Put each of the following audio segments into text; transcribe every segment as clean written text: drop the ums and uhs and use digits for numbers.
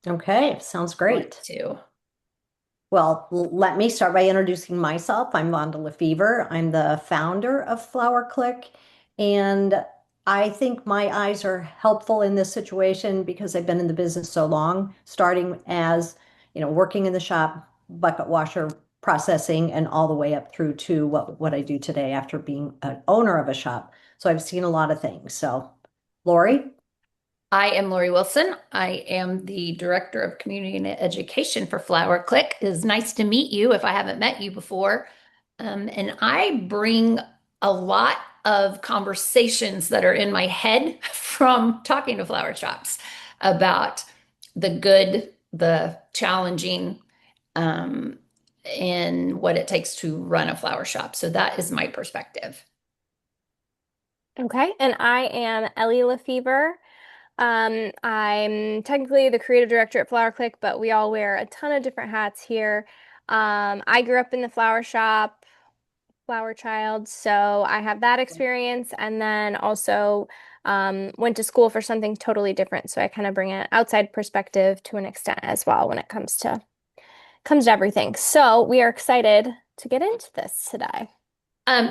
Okay, sounds Want great. to. Well, let me start by introducing myself. I'm Vonda Lefevre. I'm the founder of Flower Click, and I think my eyes are helpful in this situation because I've been in the business so long, starting as, working in the shop, bucket washer processing, and all the way up through to what I do today after being an owner of a shop. So I've seen a lot of things. So, Lori? I am Lori Wilson. I am the Director of Community and Education for Flower Click. It is nice to meet you if I haven't met you before. And I bring a lot of conversations that are in my head from talking to flower shops about the good, the challenging, um, and what it takes to run a flower shop. So that is my perspective. Okay, and I am Ellie Lefevre. I'm technically the creative director at Flower Click, but we all wear a ton of different hats here. I grew up in the flower shop, flower child, so I have that experience, and then also went to school for something totally different. So I kind of bring an outside perspective to an extent as well when it comes to everything. So we are excited to get into this today.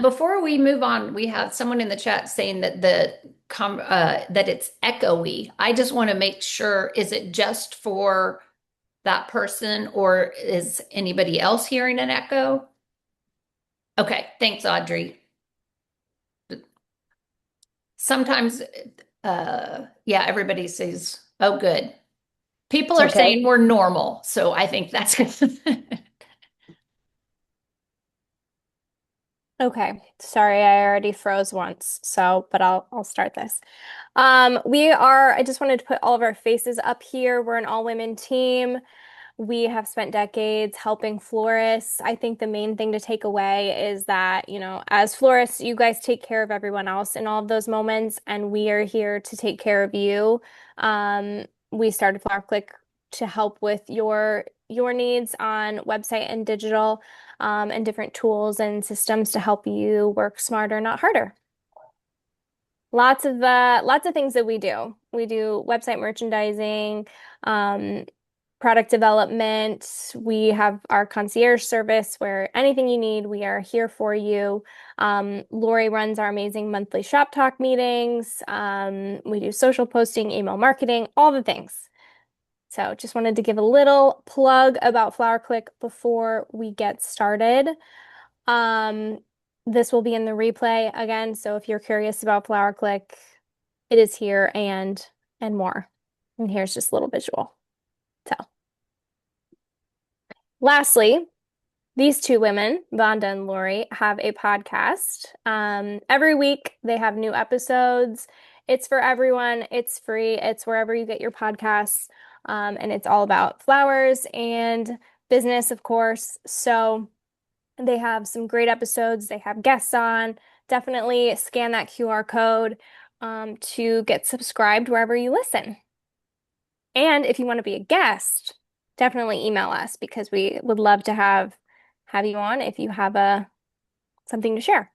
Before we move on, we have someone in the chat saying that that it's echoey. I just want to make sure, is it just for that person or is anybody else hearing an echo? Okay, thanks, Audrey. Sometimes, yeah, everybody says, oh, good. People It's are okay. saying we're normal, so I think that's Okay, sorry, I already froze once, so but I'll start this. I just wanted to put all of our faces up here. We're an all-women team. We have spent decades helping florists. I think the main thing to take away is that, as florists, you guys take care of everyone else in all of those moments, and we are here to take care of you. We started Flower Click to help with your needs on website and digital, and different tools and systems to help you work smarter, not harder. Lots of things that we do. We do website merchandising, um, product development. We have our concierge service where anything you need, we are here for you. Lori runs our amazing monthly shop talk meetings. We do social posting, email marketing, all the things. So just wanted to give a little plug about Flower Click before we get started. Um, this will be in the replay again, so if you're curious about Flower Click, it is here and more. And here's just a little visual. So, lastly, these two women, Vonda and Lori, have a podcast. Every week they have new episodes. It's for everyone. It's free. It's wherever you get your podcasts. And it's all about flowers and business, of course. So they have some great episodes. They have guests on. Definitely scan that QR code to get subscribed wherever you listen. And if you want to be a guest, definitely email us because we would love to have you on if you have a something to share.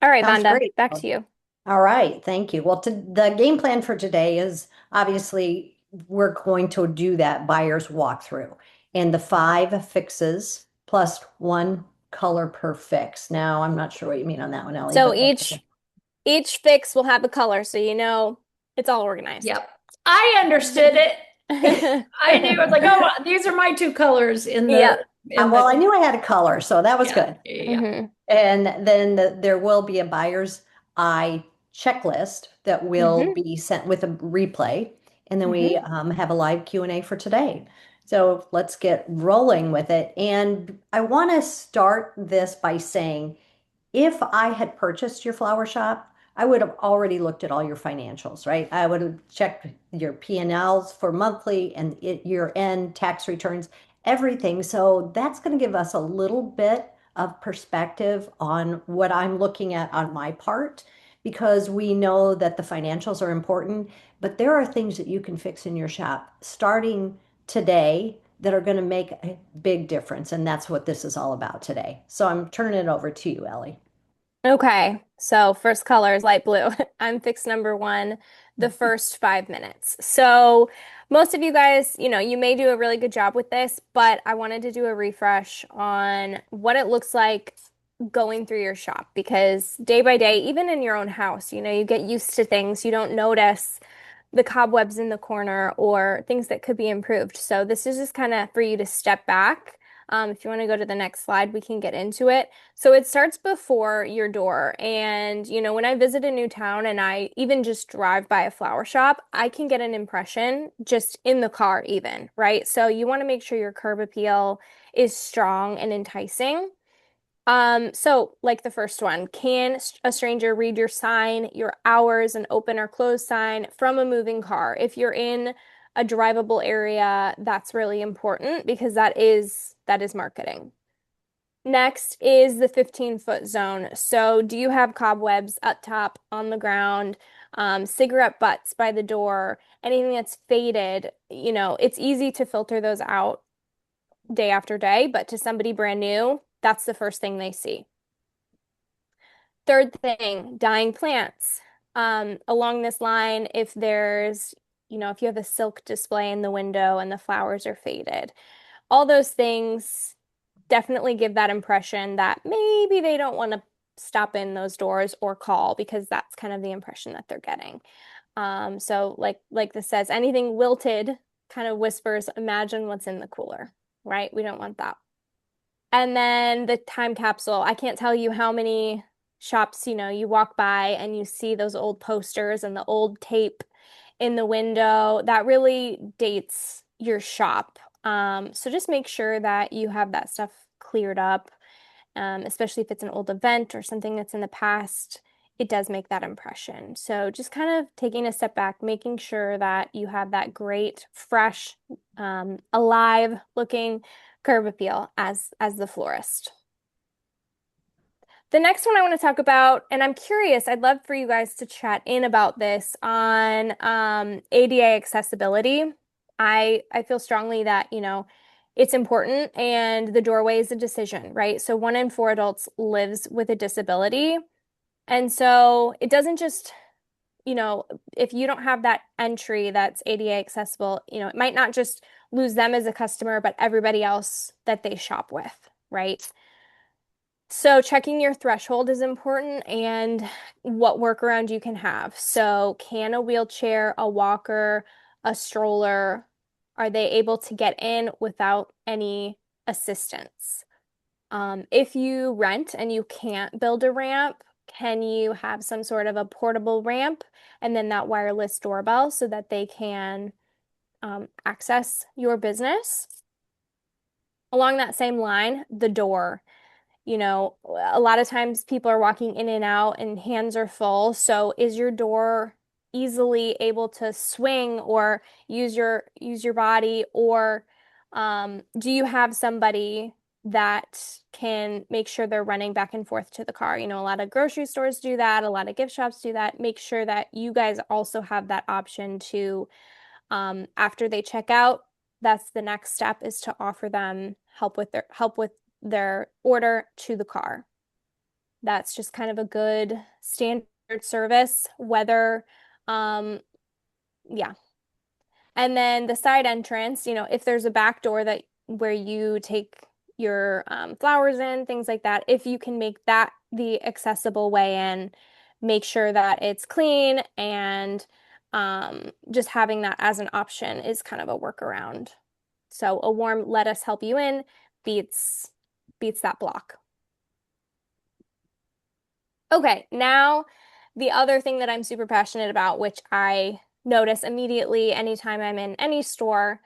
All right, Sounds Vonda, great. back to you. All right, thank you. Well, the game plan for today is obviously we're going to do that buyer's walkthrough and the five fixes plus one color per fix. Now, I'm not sure what you mean on that one, Ellie, So but that's each fix will have a color, so you know it's all organized. Yep. I understood it. I knew it was like, oh, these are my two colors in the Yep. in well, I the knew I had a color, so that was yeah, good. yeah, yeah. hmm And then there will be a buyer's eye checklist that will hmm be sent with a replay. And then we hmm have a live Q&A for today. So let's get rolling with it. And I want to start this by saying, if I had purchased your flower shop, I would have already looked at all your financials, right? I would have checked your P&Ls for monthly and year-end tax returns, everything. So that's going to give us a little bit of perspective on what I'm looking at on my part, because we know that the financials are important, but there are things that you can fix in your shop starting today that are going to make a big difference. And that's what this is all about today. So I'm turning it over to you, Ellie. Okay, so first color is light blue. I'm fix number one, the first 5 minutes. So Most of you guys, you may do a really good job with this, but I wanted to do a refresh on what it looks like going through your shop because day by day, even in your own house, you get used to things. You don't notice the cobwebs in the corner or things that could be improved. So this is just kind of for you to step back. If you want to go to the next slide, we can get into it. So it starts before your door. And, when I visit a new town and I even just drive by a flower shop, I can get an impression just in the car, even, right? So you want to make sure your curb appeal is strong and enticing. So like the first one, can a stranger read your sign, your hours and open or close sign from a moving car? If you're in a drivable area, that's really important because that is marketing. Next is the 15-foot zone. So do you have cobwebs up top on the ground, cigarette butts by the door, anything that's faded? It's easy to filter those out day after day, but to somebody brand new, that's the first thing they see. Third thing, dying plants. Along this line, if you have a silk display in the window and the flowers are faded, all those things definitely give that impression that maybe they don't want to stop in those doors or call because that's kind of the impression that they're getting. So like this says, anything wilted kind of whispers, imagine what's in the cooler, right? We don't want that. And then the time capsule. I can't tell you how many shops, you walk by and you see those old posters and the old tape in the window. That really dates your shop. So just make sure that you have that stuff cleared up, especially if it's an old event or something that's in the past. It does make that impression. So just kind of taking a step back, making sure that you have that great, fresh, alive looking curb appeal as the florist. The next one I want to talk about, and I'm curious, I'd love for you guys to chat in about this on ADA accessibility. I feel strongly that, it's important and the doorway is a decision, right? So 1 in 4 adults lives with a disability. And so it doesn't just, you know, if you don't have that entry that's ADA accessible, it might not just lose them as a customer, but everybody else that they shop with, right? So checking your threshold is important and what workaround you can have. So can a wheelchair, a walker, a stroller, are they able to get in without any assistance? If you rent and you can't build a ramp, can you have some sort of a portable ramp and then that wireless doorbell so that they can access your business? Along that same line, the door. A lot of times people are walking in and out and hands are full. So is your door easily able to swing or use your body or do you have somebody that can make sure they're running back and forth to the car? A lot of grocery stores do that, a lot of gift shops do that. Make sure that you guys also have that option to after they check out, that's the next step is to offer them help with their order to the car. That's just kind of a good standard service, whether, yeah. And then the side entrance, if there's a back door that where you take your flowers in, things like that, if you can make that the accessible way in, make sure that it's clean and just having that as an option is kind of a workaround. So a warm let us help you in beats that block. Okay, now the other thing that I'm super passionate about, which I notice immediately anytime I'm in any store,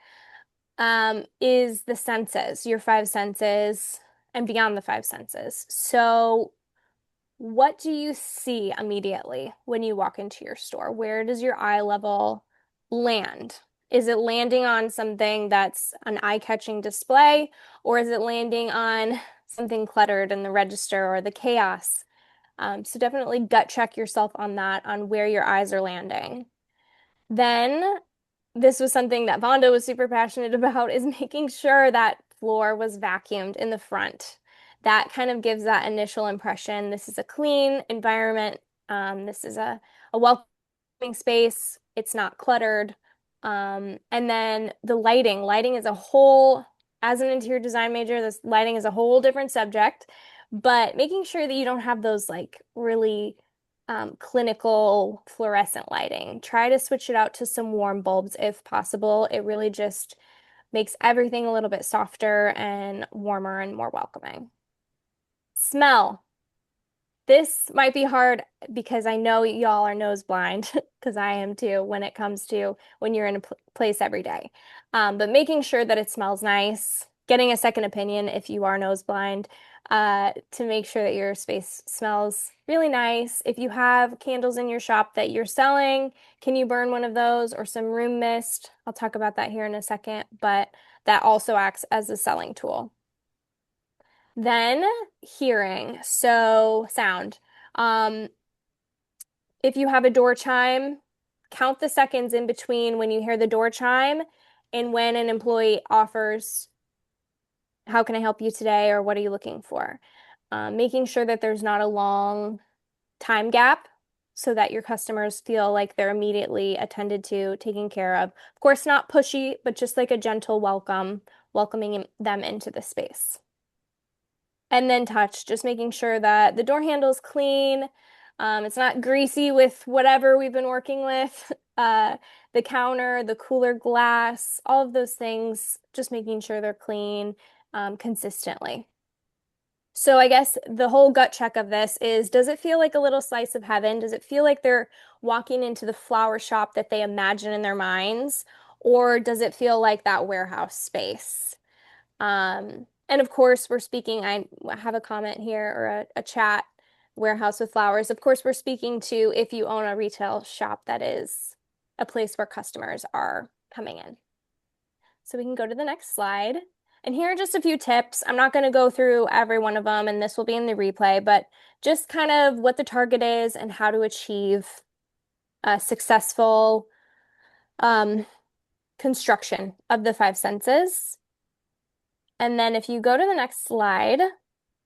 is the senses, your five senses and beyond the five senses. So, what do you see immediately when you walk into your store? Where does your eye level land? Is it landing on something that's an eye-catching display, or is it landing on something cluttered in the register or the chaos? So definitely gut check yourself on that, on where your eyes are landing. Then this was something that Vonda was super passionate about is making sure that floor was vacuumed in the front. That kind of gives that initial impression. This is a clean environment. This is a welcoming space. It's not cluttered. And then the lighting. Lighting is a whole, as an interior design major, this lighting is a whole different subject. But making sure that you don't have those like really clinical fluorescent lighting. Try to switch it out to some warm bulbs if possible. It really just makes everything a little bit softer and warmer and more welcoming. Smell. This might be hard because I know y'all are nose blind because I am too when it comes to when you're in a place every day. But making sure that it smells nice, getting a second opinion if you are nose blind, to make sure that your space smells really nice. If you have candles in your shop that you're selling, can you burn one of those or some room mist? I'll talk about that here in a second, but that also acts as a selling tool. Then hearing, so sound. Um, if you have a door chime, count the seconds in between when you hear the door chime and when an employee offers, how can I help you today, or what are you looking for? Making sure that there's not a long time gap so that your customers feel like they're immediately attended to, taken care of. Of course, not pushy, but just like a gentle welcome, welcoming them into the space. And then touch, just making sure that the door handle's clean. It's not greasy with whatever we've been working with. The counter, the cooler glass, all of those things, just making sure they're clean consistently. So I guess the whole gut check of this is, does it feel like a little slice of heaven? Does it feel like they're walking into the flower shop that they imagine in their minds? Or does it feel like that warehouse space? And of course, we're speaking, I have a comment here or a chat, warehouse with flowers. Of course, we're speaking to if you own a retail shop that is a place where customers are coming in. So we can go to the next slide. And here are just a few tips. I'm not going to go through every one of them, and this will be in the replay, but just kind of what the target is and how to achieve a successful construction of the five senses. And then if you go to the next slide,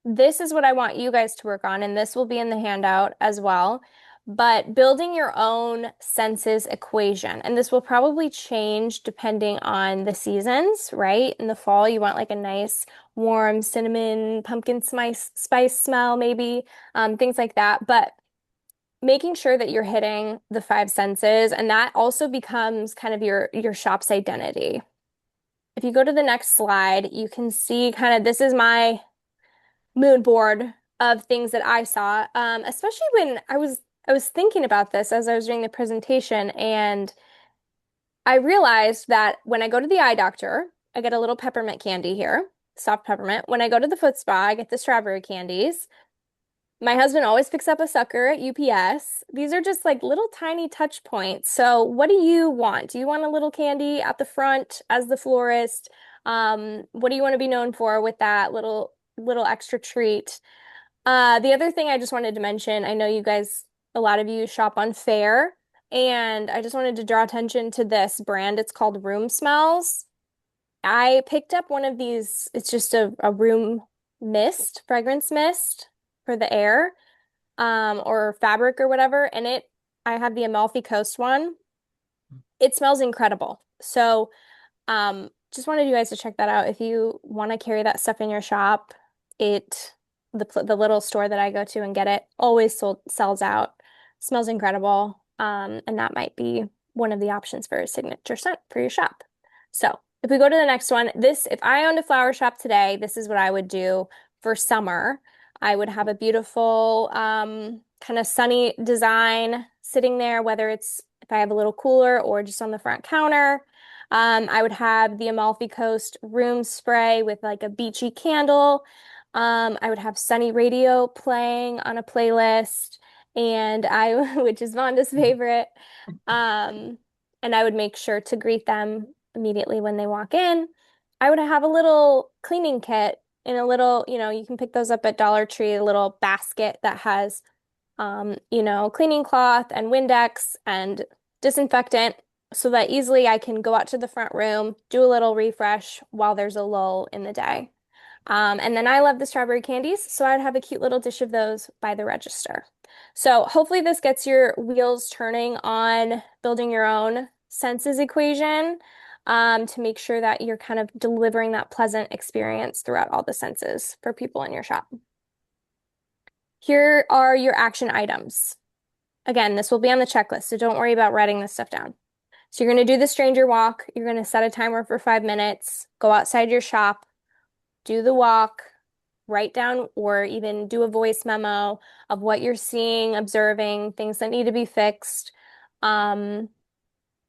this is what I want you guys to work on, and this will be in the handout as well. But building your own senses equation, and this will probably change depending on the seasons, right? In the fall, you want like a nice warm cinnamon, pumpkin spice smell, maybe, things like that. But making sure that you're hitting the five senses, and that also becomes kind of your shop's identity. If you go to the next slide, you can see kind of this is my mood board of things that I saw, especially when I was thinking about this as I was doing the presentation, and I realized that when I go to the eye doctor, I get a little peppermint candy here, soft peppermint. When I go to the foot spa, I get the strawberry candies. My husband always picks up a sucker at UPS. These are just like little tiny touch points. So, what do you want? Do you want a little candy at the front as the florist? What do you want to be known for with that little extra treat? The other thing I just wanted to mention, I know you guys, a lot of you shop on Fair, and I just wanted to draw attention to this brand. It's called Room Smells. I picked up one of these. It's just a room mist, fragrance mist for the air, or fabric or whatever. And I have the Amalfi Coast one. It smells incredible. So, just wanted you guys to check that out. If you want to carry that stuff in your shop, the little store that I go to and get it always sells out. Smells incredible. And that might be one of the options for a signature scent for your shop. So if we go to the next one, if I owned a flower shop today, this is what I would do for summer. I would have a beautiful kind of sunny design sitting there, whether it's if I have a little cooler or just on the front counter. I would have the Amalfi Coast room spray with like a beachy candle. I would have Sunny Radio playing on a playlist, and which is Vonda's favorite. And I would make sure to greet them immediately when they walk in. I would have a little cleaning kit in a little, you can pick those up at Dollar Tree, a little basket that has, cleaning cloth and Windex and disinfectant so that easily I can go out to the front room, do a little refresh while there's a lull in the day. And then I love the strawberry candies, so I'd have a cute little dish of those by the register. So hopefully this gets your wheels turning on building your own senses equation to make sure that you're kind of delivering that pleasant experience throughout all the senses for people in your shop. Here are your action items. Again, this will be on the checklist, so don't worry about writing this stuff down. So you're going to do the stranger walk. You're going to set a timer for 5 minutes, go outside your shop, do the walk, write down or even do a voice memo of what you're seeing, observing, things that need to be fixed.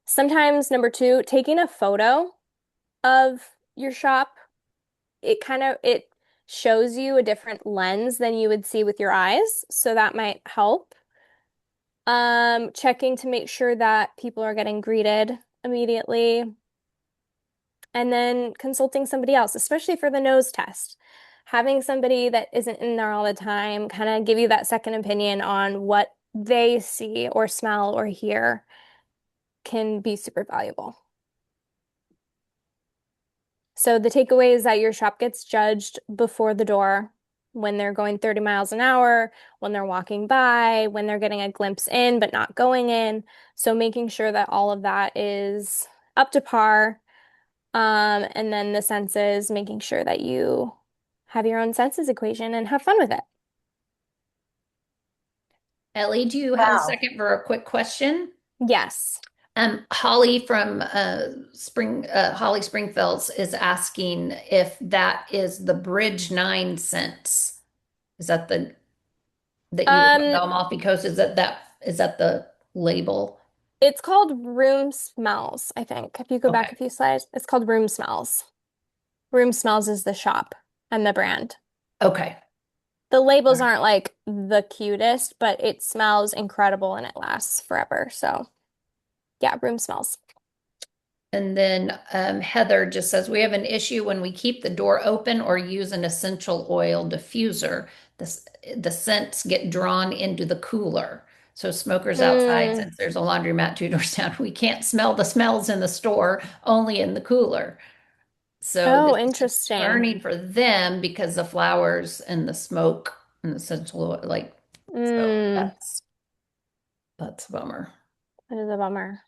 Sometimes, number two, taking a photo of your shop, it shows you a different lens than you would see with your eyes, so that might help. Checking to make sure that people are getting greeted immediately, and then consulting somebody else, especially for the nose test. Having somebody that isn't in there all the time kind of give you that second opinion on what they see or smell or hear can be super valuable. So the takeaway is that your shop gets judged before the door when they're going 30 miles an hour, when they're walking by, when they're getting a glimpse in but not going in. So making sure that all of that is up to par. And then the senses, making sure that you have your own senses equation and have fun with it. Ellie, do you have a Wow. second for a quick question? Yes. Holly from Holly Springfields is asking if that is the Bridge 9 cents. Is that the that you were Um, Amalfi Coast? Is that the label? it's called Room Smells, I think. If you go back Okay. a few slides, it's called Room Smells. Room Smells is the shop and the brand. Okay. The All labels right. aren't like the cutest, but it smells incredible and it lasts forever. So, yeah, Room Smells. And then Heather just says we have an issue when we keep the door open or use an essential oil diffuser. This, the scents get drawn into the cooler. So smokers outside, Mm. since there's a laundromat 2 doors down, we can't smell the smells in the store, only in the cooler. So Oh, this is interesting. concerning for them because the flowers and the smoke and the essential oil, like, so Mm, that's a bummer. that is a bummer.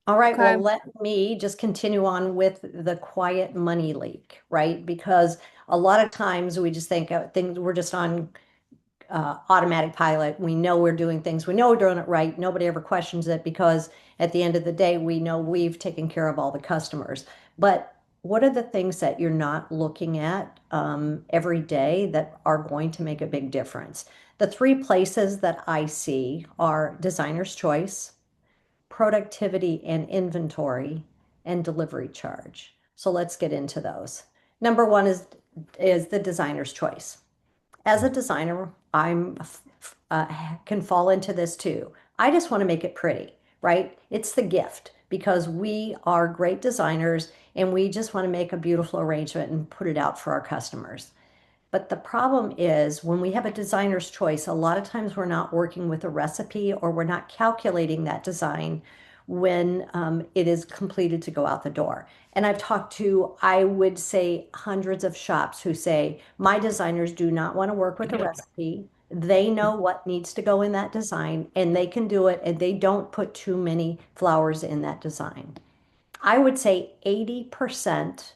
All right, well, Okay. let me just continue on with the quiet money leak, right? Because a lot of times we just think things we're just on automatic pilot. We know we're doing things, we know we're doing it right. Nobody ever questions it because at the end of the day, we know we've taken care of all the customers. But what are the things that you're not looking at every day that are going to make a big difference? The three places that I see are designer's choice, productivity and inventory, and delivery charge. So let's get into those. Number one is the designer's choice. As a designer, I'm can fall into this too. I just want to make it pretty, right? It's the gift because we are great designers and we just want to make a beautiful arrangement and put it out for our customers. But the problem is when we have a designer's choice, a lot of times we're not working with a recipe or we're not calculating that design when it is completed to go out the door. And I've talked to, I would say, hundreds of shops who say, my designers do not want to work with a recipe. They know what needs to go in that design and they can do it and they don't put too many flowers in that design. I would say 80%,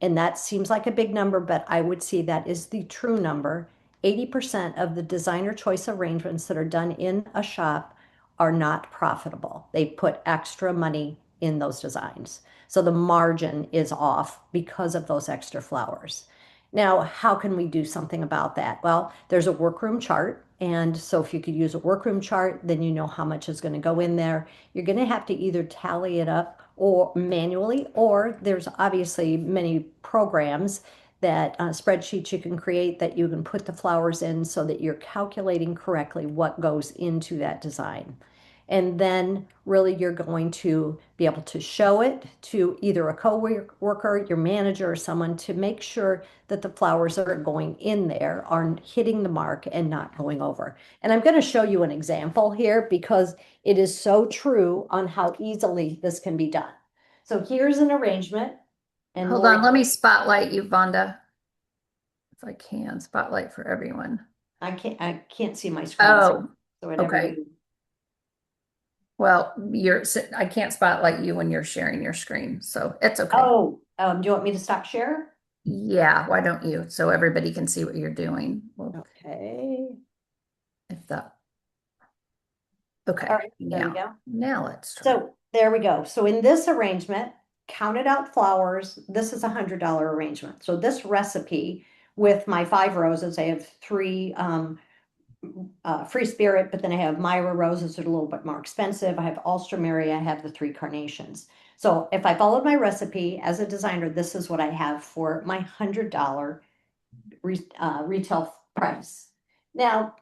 and that seems like a big number, but I would see that is the true number. 80% of the designer choice arrangements that are done in a shop are not profitable. They put extra money in those designs. So the margin is off because of those extra flowers. Now, how can we do something about that? Well, there's a workroom chart. And so if you could use a workroom chart, then you know how much is going to go in there. You're going to have to either tally it up or manually, or there's obviously many programs that spreadsheets you can create that you can put the flowers in so that you're calculating correctly what goes into that design. And then really you're going to be able to show it to either a co-worker, your manager, or someone to make sure that the flowers that are going in there are hitting the mark and not going over. And I'm going to show you an example here because it is so true on how easily this can be done. So here's an arrangement. And Hold Lori, on, let me spotlight you, Vonda, if I can. Spotlight for everyone. I can't see my screen. So Oh, whatever okay. you Well, I can't spotlight you when you're sharing your screen, so it's okay. Oh, do you want me to stop share? Yeah, why don't you? So everybody can see what you're doing. Well, Okay. if that, All okay, right, there we now, go. now let's try. So there we go. So in this arrangement, counted out flowers, this is $100 arrangement. So this recipe with my 5 roses, I have three Free Spirit, but then I have Myra roses that are a little bit more expensive. I have Alstroemeria, I have the three carnations. So if I followed my recipe as a designer, this is what I have for my $100 retail price. Now,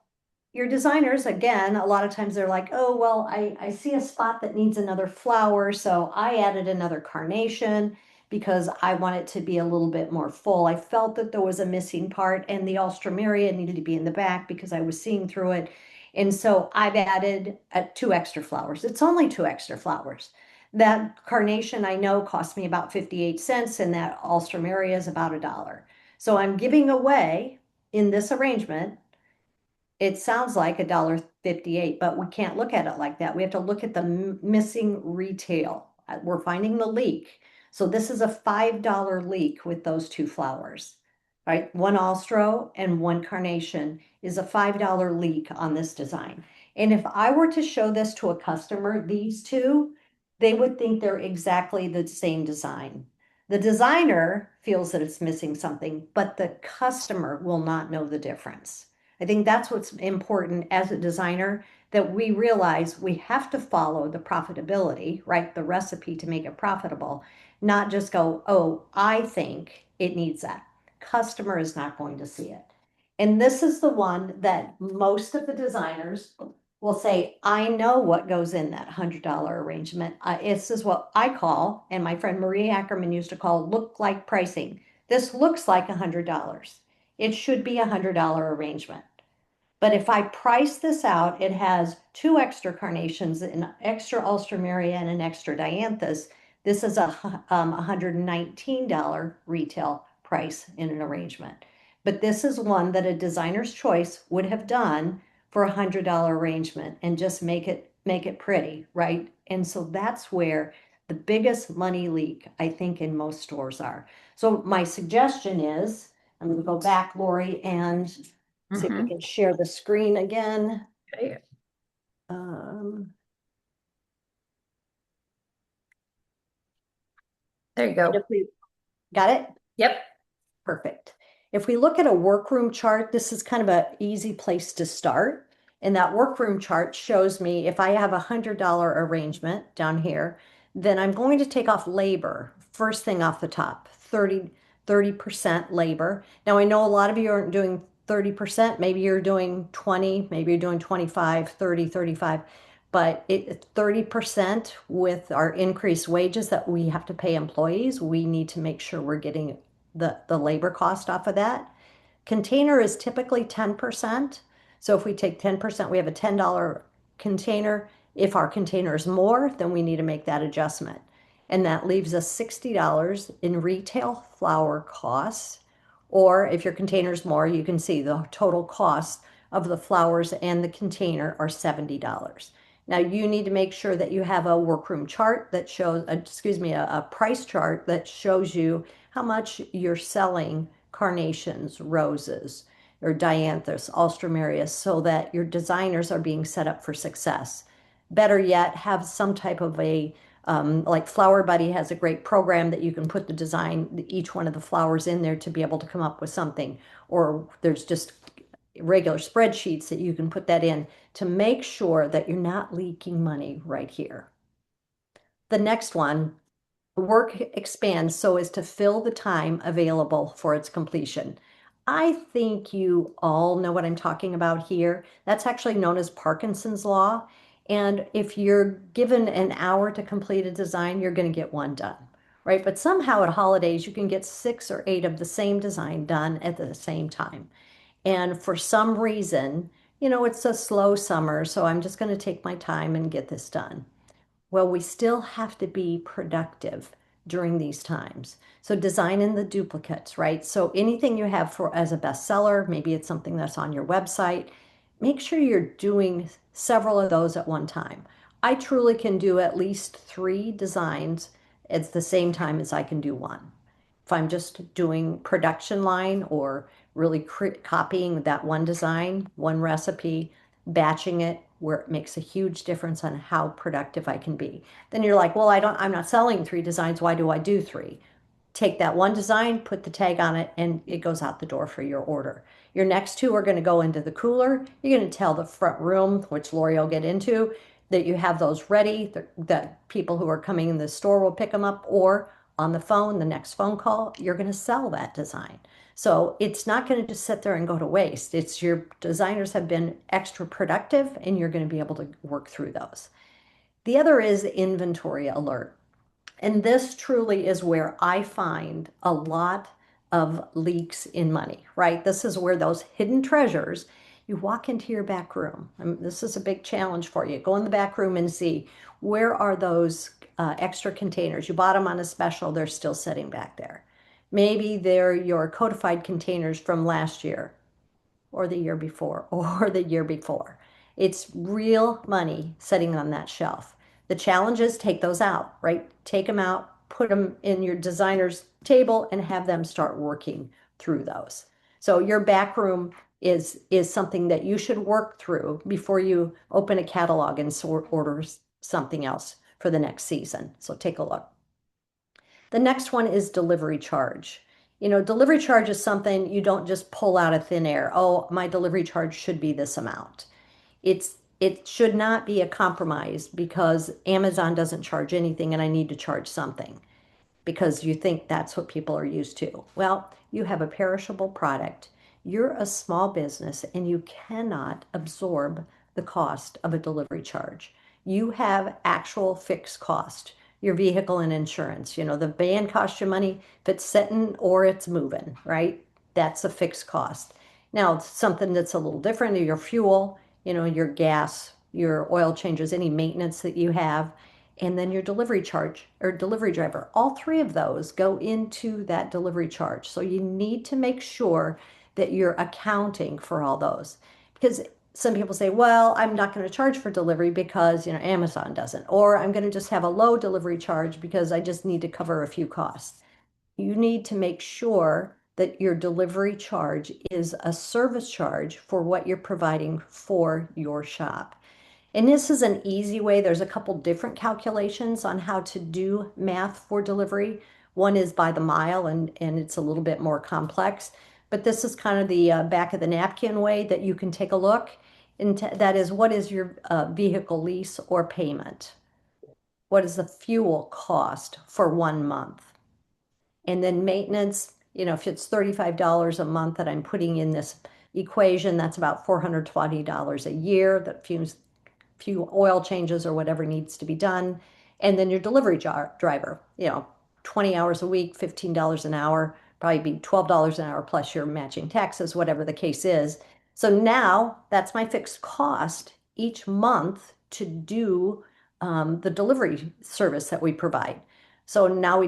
your designers, again, a lot of times they're like, oh, well, I see a spot that needs another flower, so I added another carnation because I want it to be a little bit more full. I felt that there was a missing part, and the Alstroemeria needed to be in the back because I was seeing through it. And so I've added two extra flowers. It's only two extra flowers. That carnation I know cost me about 58 cents, and that Alstroemeria is about $1. So I'm giving away in this arrangement, it sounds like $1.58, but we can't look at it like that. We have to look at the missing retail. We're finding the leak. So this is a $5 leak with those two flowers, right? One Astro and one Carnation is a $5 leak on this design. And if I were to show this to a customer, these two, they would think they're exactly the same design. The designer feels that it's missing something, but the customer will not know the difference. I think that's what's important as a designer, that we realize we have to follow the profitability, right? The recipe to make it profitable, not just go, oh, I think it needs that. Customer is not going to see it. And this is the one that most of the designers will say, I know what goes in that $100 arrangement. This is what I call, and my friend Marie Ackerman used to call, look like pricing. This looks like $100. It should be $100 arrangement. But if I price this out, it has two extra carnations, an extra Alstroemeria and an extra dianthus. This is a $119 retail price in an arrangement. But this is one that a designer's choice would have done for a $100 arrangement and just make it pretty, right? And so that's where the biggest money leak, I think, in most stores are. So my suggestion is, I'm going to go back, Lori, and see if we Mhm. can share the screen again. Okay, Um, there you and if go. we got it, Yep. perfect. If we look at a workroom chart, this is kind of an easy place to start. And that workroom chart shows me if I have a $100 arrangement down here, then I'm going to take off labor. First thing off the top, 30% labor. Now I know a lot of you aren't doing 30%, maybe you're doing 20, maybe you're doing 25, 30, 35. But 30% with our increased wages that we have to pay employees, we need to make sure we're getting the labor cost off of that. Container is typically 10%. So if we take 10%, we have a $10 container. If our container is more, then we need to make that adjustment. And that leaves us $60 in retail flour costs. Or if your container is more, you can see the total cost of the flowers and the container are $70. Now you need to make sure that you have a workroom chart that shows, excuse me, a price chart that shows you how much you're selling carnations, roses, or dianthus, alstroemeria, so that your designers are being set up for success. Better yet, have some type of like Flower Buddy has a great program that you can put the design, each one of the flowers in there to be able to come up with something. Or there's just regular spreadsheets that you can put that in to make sure that you're not leaking money right here. The next one, work expands so as to fill the time available for its completion. I think you all know what I'm talking about here. That's actually known as Parkinson's law. And if you're given an hour to complete a design, you're going to get one done, right? But somehow at holidays, you can get 6 or 8 of the same design done at the same time. And for some reason, it's a slow summer, so I'm just going to take my time and get this done. Well, we still have to be productive during these times. So design in the duplicates, right? So anything you have for as a bestseller, maybe it's something that's on your website, make sure you're doing several of those at one time. I truly can do at least 3 designs at the same time as I can do one. If I'm just doing production line or really copying that one design, one recipe, batching it where it makes a huge difference on how productive I can be. Then you're like, well, I'm not selling 3 designs. Why do I do three? Take that one design, put the tag on it, and it goes out the door for your order. Your next two are going to go into the cooler. You're going to tell the front room, which Lori will get into, that you have those ready, that people who are coming in the store will pick them up, or on the phone, the next phone call, you're going to sell that design. So it's not going to just sit there and go to waste. It's your designers have been extra productive and you're going to be able to work through those. The other is inventory alert. And this truly is where I find a lot of leaks in money, right? This is where those hidden treasures, you walk into your back room. This is a big challenge for you. Go in the back room and see where are those extra containers. You bought them on a special, they're still sitting back there. Maybe they're your codified containers from last year or the year before or the year before. It's real money sitting on that shelf. The challenge is take those out, right? Take them out, put them in your designer's table and have them start working through those. So your back room is something that you should work through before you open a catalog and order something else for the next season. So take a look. The next one is delivery charge. Delivery charge is something you don't just pull out of thin air. Oh, my delivery charge should be this amount. It should not be a compromise because Amazon doesn't charge anything and I need to charge something because you think that's what people are used to. Well, you have a perishable product. You're a small business and you cannot absorb the cost of a delivery charge. You have actual fixed cost, your vehicle and insurance. The van costs you money if it's sitting or it's moving, right? That's a fixed cost. Now, something that's a little different, your fuel, your gas, your oil changes, any maintenance that you have, and then your delivery charge or delivery driver. All three of those go into that delivery charge. So you need to make sure that you're accounting for all those. Because some people say, well, I'm not going to charge for delivery because, Amazon doesn't, or I'm going to just have a low delivery charge because I just need to cover a few costs. You need to make sure that your delivery charge is a service charge for what you're providing for your shop. And this is an easy way. There's a couple different calculations on how to do math for delivery. One is by the mile, and it's a little bit more complex. But this is kind of the back of the napkin way that you can take a look. And that is, what is your vehicle lease or payment? What is the fuel cost for 1 month? And then maintenance, if it's $35 a month that I'm putting in this equation, that's about $420 a year. That few oil changes or whatever needs to be done. And then your delivery driver, 20 hours a week, $15 an hour, probably be $12 an hour plus your matching taxes, whatever the case is. So now that's my fixed cost each month to do the delivery service that we provide. So now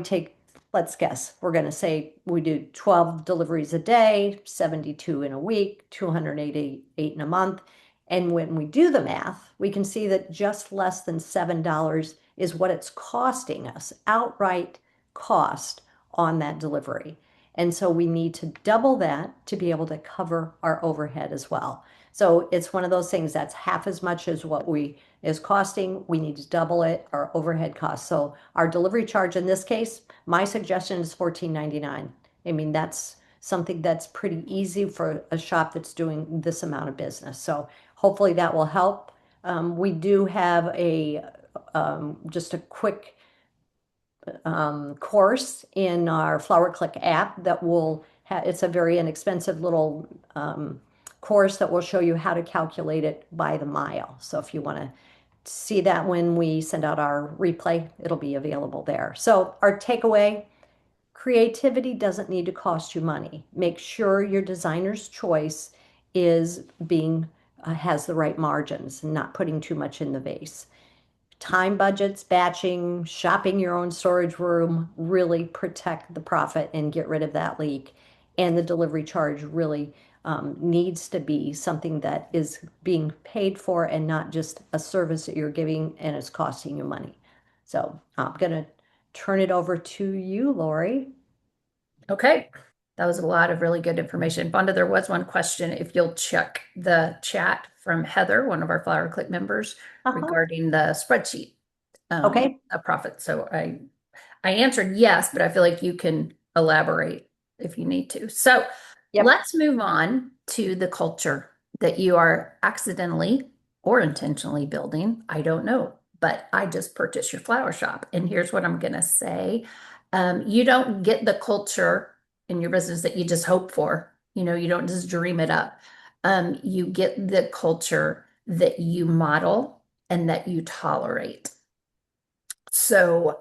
let's guess, we're going to say we do 12 deliveries a day, 72 in a week, 288 in a month. And when we do the math, we can see that just less than $7 is what it's costing us, outright cost on that delivery. And so we need to double that to be able to cover our overhead as well. So it's one of those things that's half as much as what is costing. We need to double it, our overhead costs. So our delivery charge in this case, my suggestion is $14.99. I mean, that's something that's pretty easy for a shop that's doing this amount of business. So hopefully that will help. We do have just a quick course in our Flower Click app that it's a very inexpensive little course that will show you how to calculate it by the mile. So if you want to see that when we send out our replay, it'll be available there. So our takeaway, creativity doesn't need to cost you money. Make sure your designer's choice has the right margins and not putting too much in the vase. Time budgets, batching, shopping your own storage room really protect the profit and get rid of that leak. And the delivery charge really needs to be something that is being paid for and not just a service that you're giving and it's costing you money. So I'm going to turn it over to you, Lori. Okay, that was a lot of really good information. Vonda, there was one question. If you'll check the chat from Heather, one of our Flower Click members, Uh-huh. regarding the spreadsheet Okay. of profit. So I answered yes, but I feel like you can elaborate if you need to. So Yep. let's move on to the culture that you are accidentally or intentionally building. I don't know, but I just purchased your flower shop. And here's what I'm going to say. You don't get the culture in your business that you just hope for. You don't just dream it up. You get the culture that you model and that you tolerate. So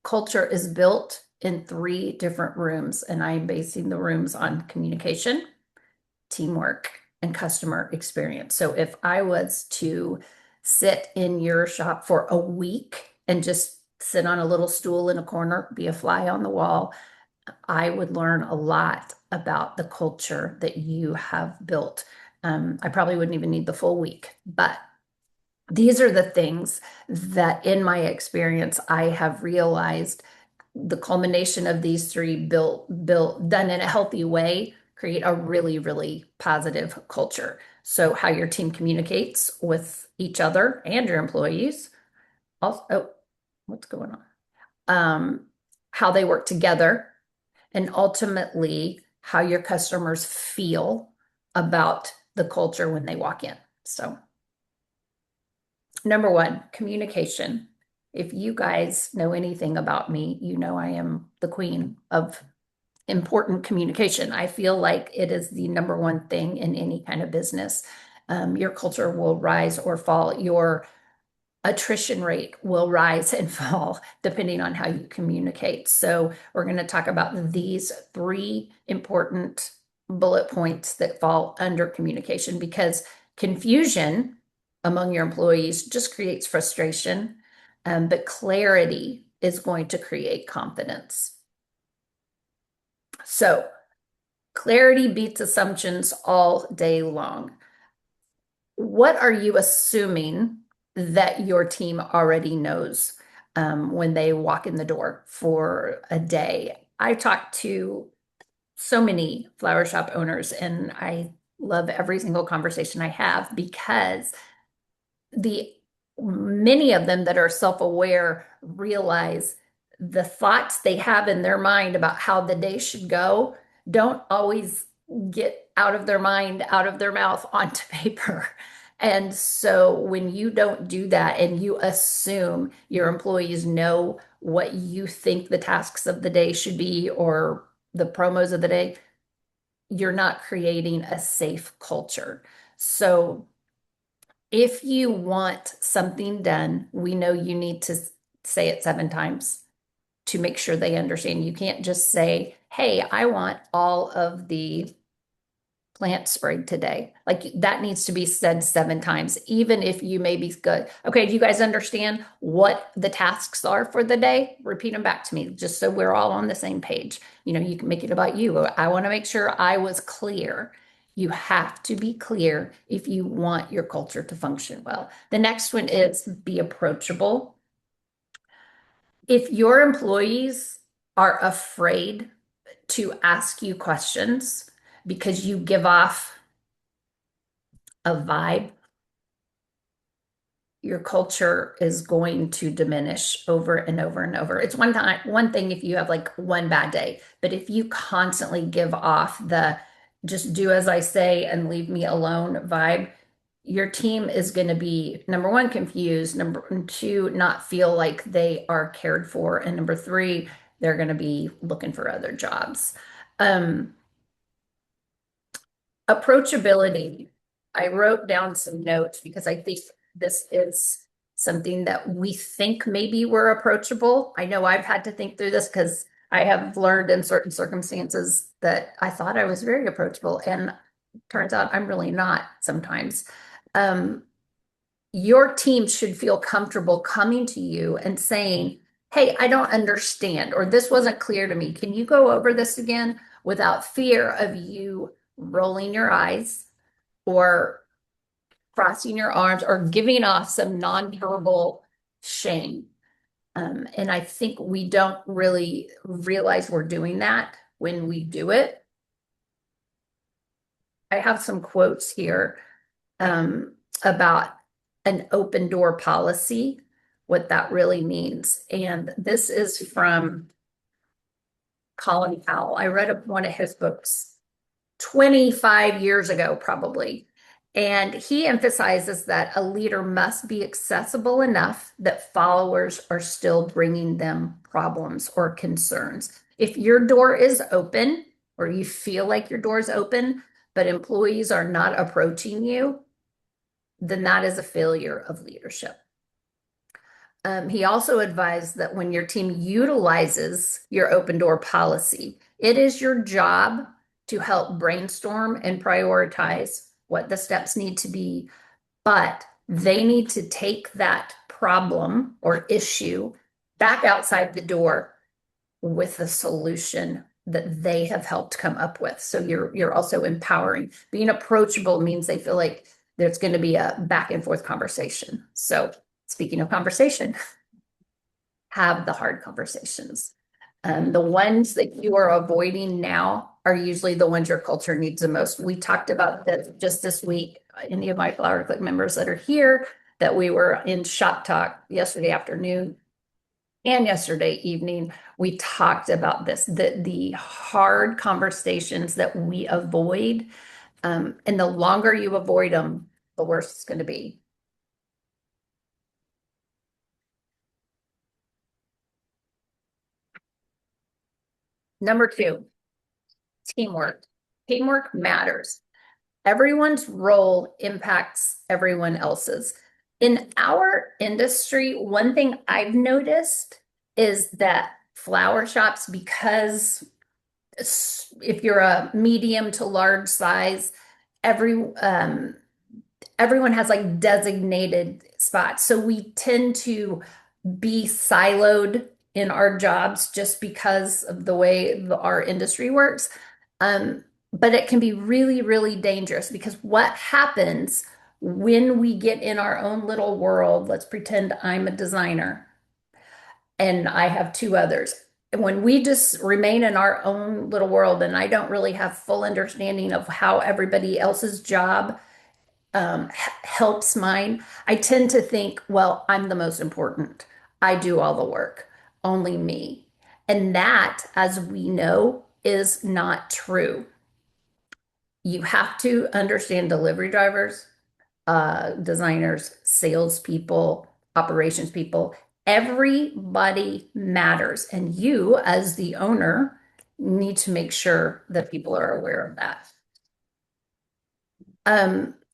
culture is built in three different rooms, and I'm basing the rooms on communication, teamwork, and customer experience. So if I was to sit in your shop for a week and just sit on a little stool in a corner, be a fly on the wall, I would learn a lot about the culture that you have built. I probably wouldn't even need the full week, but these are the things that in my experience I have realized the culmination of these three built done in a healthy way create a really, really positive culture. So how your team communicates with each other and your employees. Also, oh, what's going on? How they work together, and ultimately how your customers feel about the culture when they walk in. So number one, communication. If you guys know anything about me, you know I am the queen of important communication. I feel like it is the number one thing in any kind of business. Your culture will rise or fall. Your attrition rate will rise and fall depending on how you communicate. So we're going to talk about these three important bullet points that fall under communication, because confusion among your employees just creates frustration, but clarity is going to create confidence. So clarity beats assumptions all day long. What are you assuming that your team already knows when they walk in the door for a day? I talk to so many flower shop owners, and I love every single conversation I have, because the many of them that are self-aware realize the thoughts they have in their mind about how the day should go don't always get out of their mind, out of their mouth onto paper. And so when you don't do that and you assume your employees know what you think the tasks of the day should be or the promos of the day, you're not creating a safe culture. So if you want something done, we know you need to say it 7 times to make sure they understand. You can't just say, hey, I want all of the plant sprayed today. Like that needs to be said 7 times, even if you may be good. Okay, do you guys understand what the tasks are for the day? Repeat them back to me, just so we're all on the same page. You can make it about you. I want to make sure I was clear. You have to be clear if you want your culture to function well. The next one is be approachable. If your employees are afraid to ask you questions because you give off a vibe, your culture is going to diminish over and over and over. It's one thing if you have like one bad day, but if you constantly give off the just do as I say and leave me alone vibe, your team is going to be, number one, confused, number two, not feel like they are cared for, and number three, they're going to be looking for other jobs. Approachability. I wrote down some notes because I think this is something that we think maybe we're approachable. I know I've had to think through this because I have learned in certain circumstances that I thought I was very approachable, and turns out I'm really not sometimes. Your team should feel comfortable coming to you and saying, hey, I don't understand, or this wasn't clear to me. Can you go over this again, without fear of you rolling your eyes or crossing your arms or giving off some nonverbal shame. And I think we don't really realize we're doing that when we do it. I have some quotes here about an open door policy, what that really means. And this is from Colin Powell. I read one of his books 25 years ago, probably. And he emphasizes that a leader must be accessible enough that followers are still bringing them problems or concerns. If your door is open, or you feel like your door is open, but employees are not approaching you, then that is a failure of leadership. He also advised that when your team utilizes your open door policy, it is your job to help brainstorm and prioritize what the steps need to be, but they need to take that problem or issue back outside the door with a solution that they have helped come up with. So you're also empowering. Being approachable means they feel like there's going to be a back and forth conversation. So speaking of conversation, have the hard conversations. The ones that you are avoiding now are usually the ones your culture needs the most. We talked about that just this week. Any of my Flower Click members that are here, that we were in shop talk yesterday afternoon and yesterday evening, we talked about this, the hard conversations that we avoid. And the longer you avoid them, the worse it's going to be. Number 2, teamwork. Teamwork matters. Everyone's role impacts everyone else's. In our industry, one thing I've noticed is that flower shops, because if you're a medium to large size, everyone has like designated spots. So we tend to be siloed in our jobs just because of the way our industry works. But it can be really, really dangerous, because what happens when we get in our own little world? Let's pretend I'm a designer and I have 2 others. And when we just remain in our own little world and I don't really have full understanding of how everybody else's job helps mine, I tend to think, well, I'm the most important. I do all the work, only me. And that, as we know, is not true. You have to understand delivery drivers, designers, salespeople, operations people. Everybody matters. And you, as the owner, need to make sure that people are aware of that.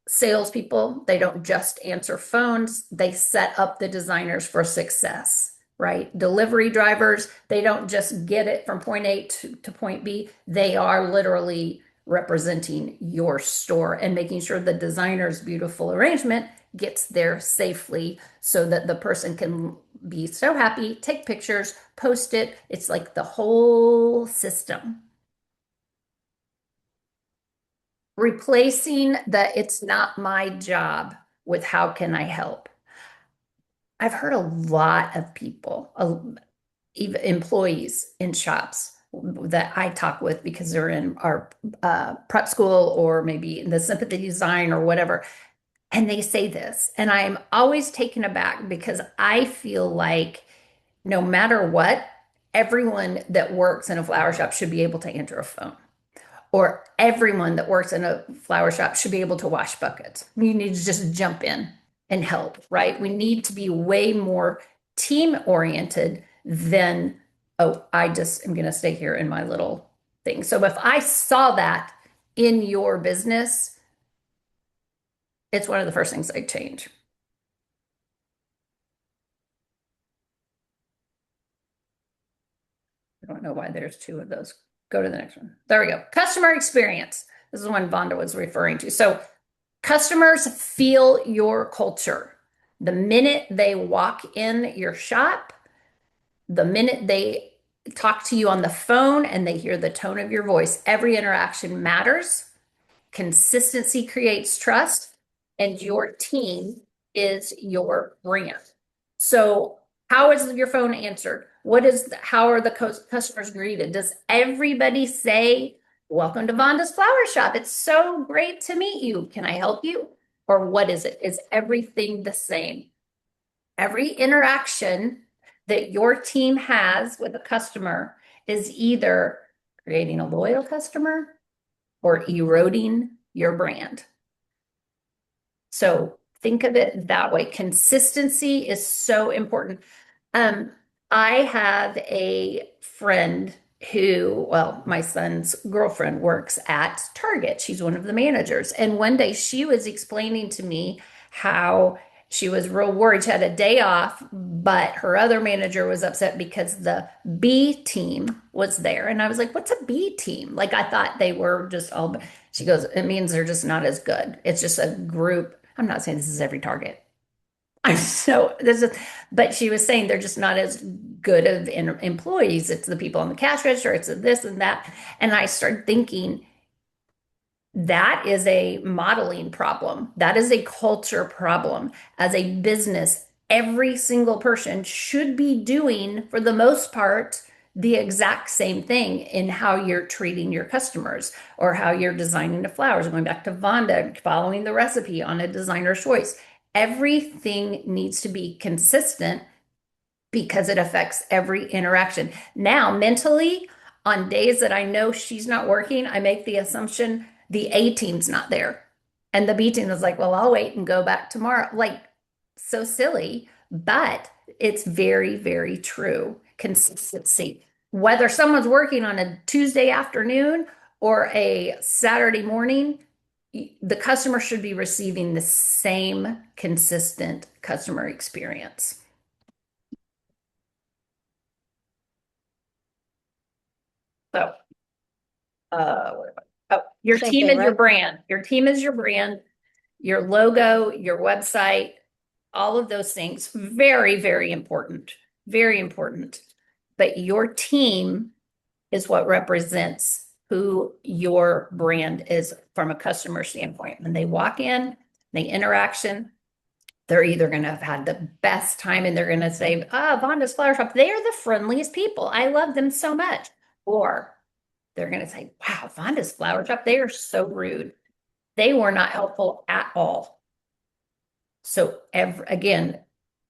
Salespeople, they don't just answer phones, they set up the designers for success, right? Delivery drivers, they don't just get it from point A to point B, they are literally representing your store and making sure the designer's beautiful arrangement gets there safely so that the person can be so happy, take pictures, post it. It's like the whole system. Replacing the "it's not my job" with "how can I help?" I've heard a lot of people, even employees in shops that I talk with because they're in our prep school or maybe in the sympathy design or whatever. And they say this, and I'm always taken aback because I feel like no matter what, everyone that works in a flower shop should be able to answer a phone, or everyone that works in a flower shop should be able to wash buckets. You need to just jump in and help, right? We need to be way more team oriented than, oh, I just am going to stay here in my little thing. So if I saw that in your business, it's one of the first things I'd change. I don't know why there's 2 of those. Go to the next one. There we go. Customer experience. This is one Vonda was referring to. So customers feel your culture. The minute they walk in your shop, the minute they talk to you on the phone and they hear the tone of your voice, every interaction matters. Consistency creates trust, and your team is your brand. So how is your phone answered? How are the customers greeted? Does everybody say, "Welcome to Vonda's Flower Shop. It's so great to meet you. Can I help you?" Or what is it? Is everything the same? Every interaction that your team has with a customer is either creating a loyal customer or eroding your brand. So think of it that way. Consistency is so important. Um, I have a friend who, well, my son's girlfriend works at Target. She's one of the managers. And one day she was explaining to me how she was real worried. She had a day off, but her other manager was upset because the B team was there. And I was like, "What's a B team?" Like, I thought they were just all, she goes, "It means they're just not as good. It's just a group." I'm not saying this is every Target. I'm so this is, but she was saying they're just not as good of employees. It's the people on the cash register, it's this and that. And I started thinking that is a modeling problem. That is a culture problem. As a business, every single person should be doing, for the most part, the exact same thing in how you're treating your customers or how you're designing the flowers. Going back to Vonda, following the recipe on a designer's choice. Everything needs to be consistent because it affects every interaction. Now, mentally, on days that I know she's not working, I make the assumption the A team's not there. And the B team is like, "Well, I'll wait and go back tomorrow." Like, so silly, but it's very, very true. Consistency. Whether someone's working on a Tuesday afternoon or a Saturday morning, the customer should be receiving the same consistent customer experience. So, your Same team thing, is your right? brand. Your team is your brand, your logo, your website, all of those things. Very, very important. Very important. But your team is what represents who your brand is from a customer standpoint. When they walk in, the interaction, they're either going to have had the best time and they're going to say, "Ah, Vonda's Flower Shop, they are the friendliest people. I love them so much." Or they're going to say, "Wow, Vonda's Flower Shop, they are so rude. They were not helpful at all." So again,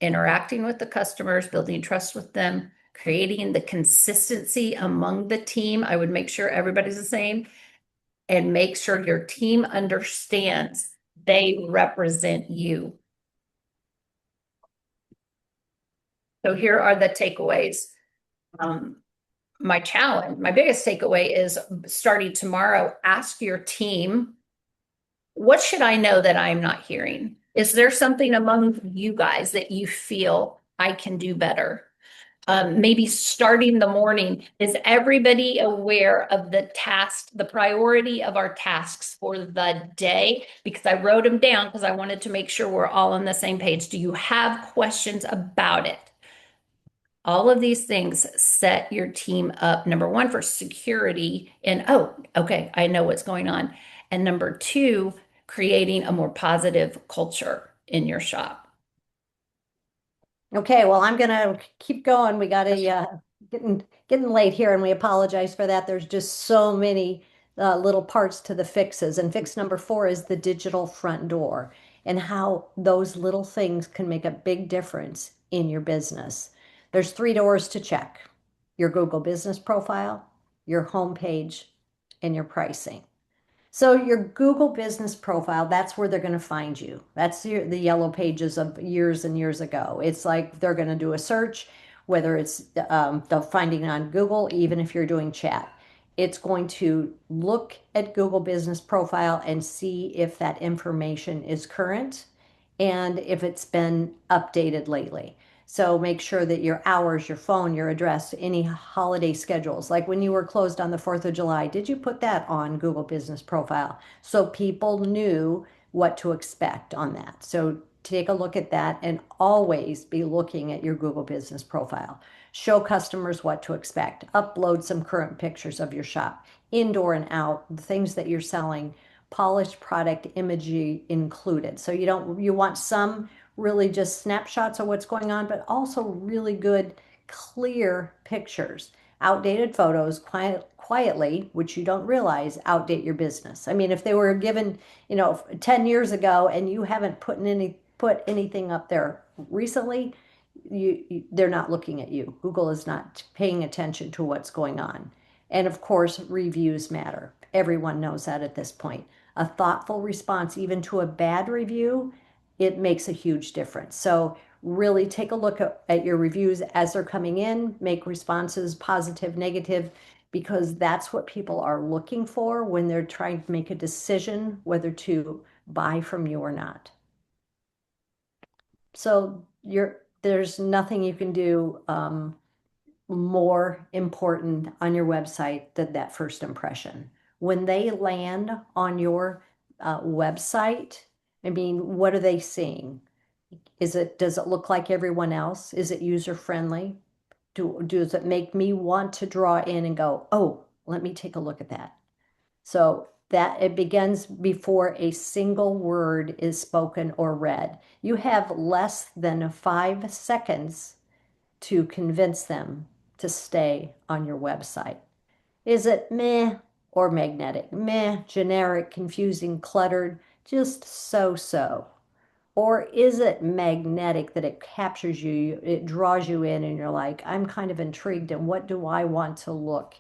interacting with the customers, building trust with them, creating the consistency among the team. I would make sure everybody's the same and make sure your team understands they represent you. So here are the takeaways. My challenge, my biggest takeaway is starting tomorrow, ask your team, what should I know that I'm not hearing? Is there something among you guys that you feel I can do better? Maybe starting the morning, is everybody aware of the task, the priority of our tasks for the day? Because I wrote them down because I wanted to make sure we're all on the same page. Do you have questions about it? All of these things set your team up, number one, for security and, "Oh, okay, I know what's going on." And number two, creating a more positive culture in your shop. Okay, well, I'm gonna keep going. We gotta getting late here, and we apologize for that. There's just so many little parts to the fixes. And fix number 4 is the digital front door and how those little things can make a big difference in your business. There's 3 doors to check: your Google business profile, your homepage, and your pricing. So your Google business profile, that's where they're going to find you. That's the yellow pages of years and years ago. It's like they're going to do a search, whether it's the finding on Google, even if you're doing chat. It's going to look at Google business profile and see if that information is current and if it's been updated lately. So make sure that your hours, your phone, your address, any holiday schedules, like when you were closed on the 4th of July, did you put that on Google Business Profile so people knew what to expect on that? So take a look at that and always be looking at your Google Business Profile. Show customers what to expect. Upload some current pictures of your shop, indoor and out, the things that you're selling. polished product imagery included. So you want some really just snapshots of what's going on, but also really good, clear pictures. Outdated photos quietly, which you don't realize, outdate your business. I mean, if they were given, 10 years ago and you haven't put anything up there recently, they're not looking at you. Google is not paying attention to what's going on. And of course, reviews matter. Everyone knows that at this point. A thoughtful response, even to a bad review, it makes a huge difference. So really take a look at your reviews as they're coming in, make responses positive, negative, because that's what people are looking for when they're trying to make a decision whether to buy from you or not. So there's nothing you can do more important on your website than that first impression. When they land on your website, I mean, what are they seeing? Does it look like everyone else? Is it user friendly? Does it make me want to draw in and go, oh, let me take a look at that? So that it begins before a single word is spoken or read. You have less than 5 seconds to convince them to stay on your website. Is it meh or magnetic? Meh, generic, confusing, cluttered, just so-so. Or is it magnetic that it captures you, it draws you in, and you're like, I'm kind of intrigued, and what do I want to look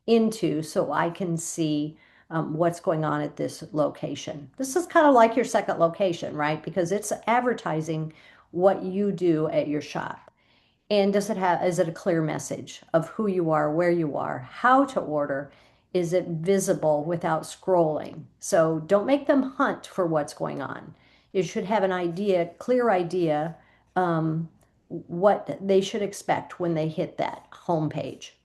into so I can see what's going on at this location? This is kind of like your second location, right? Because it's advertising what you do at your shop. And is it a clear message of who you are, where you are, how to order? Is it visible without scrolling? So don't make them hunt for what's going on. You should have an idea, clear idea, what they should expect when they hit that home page.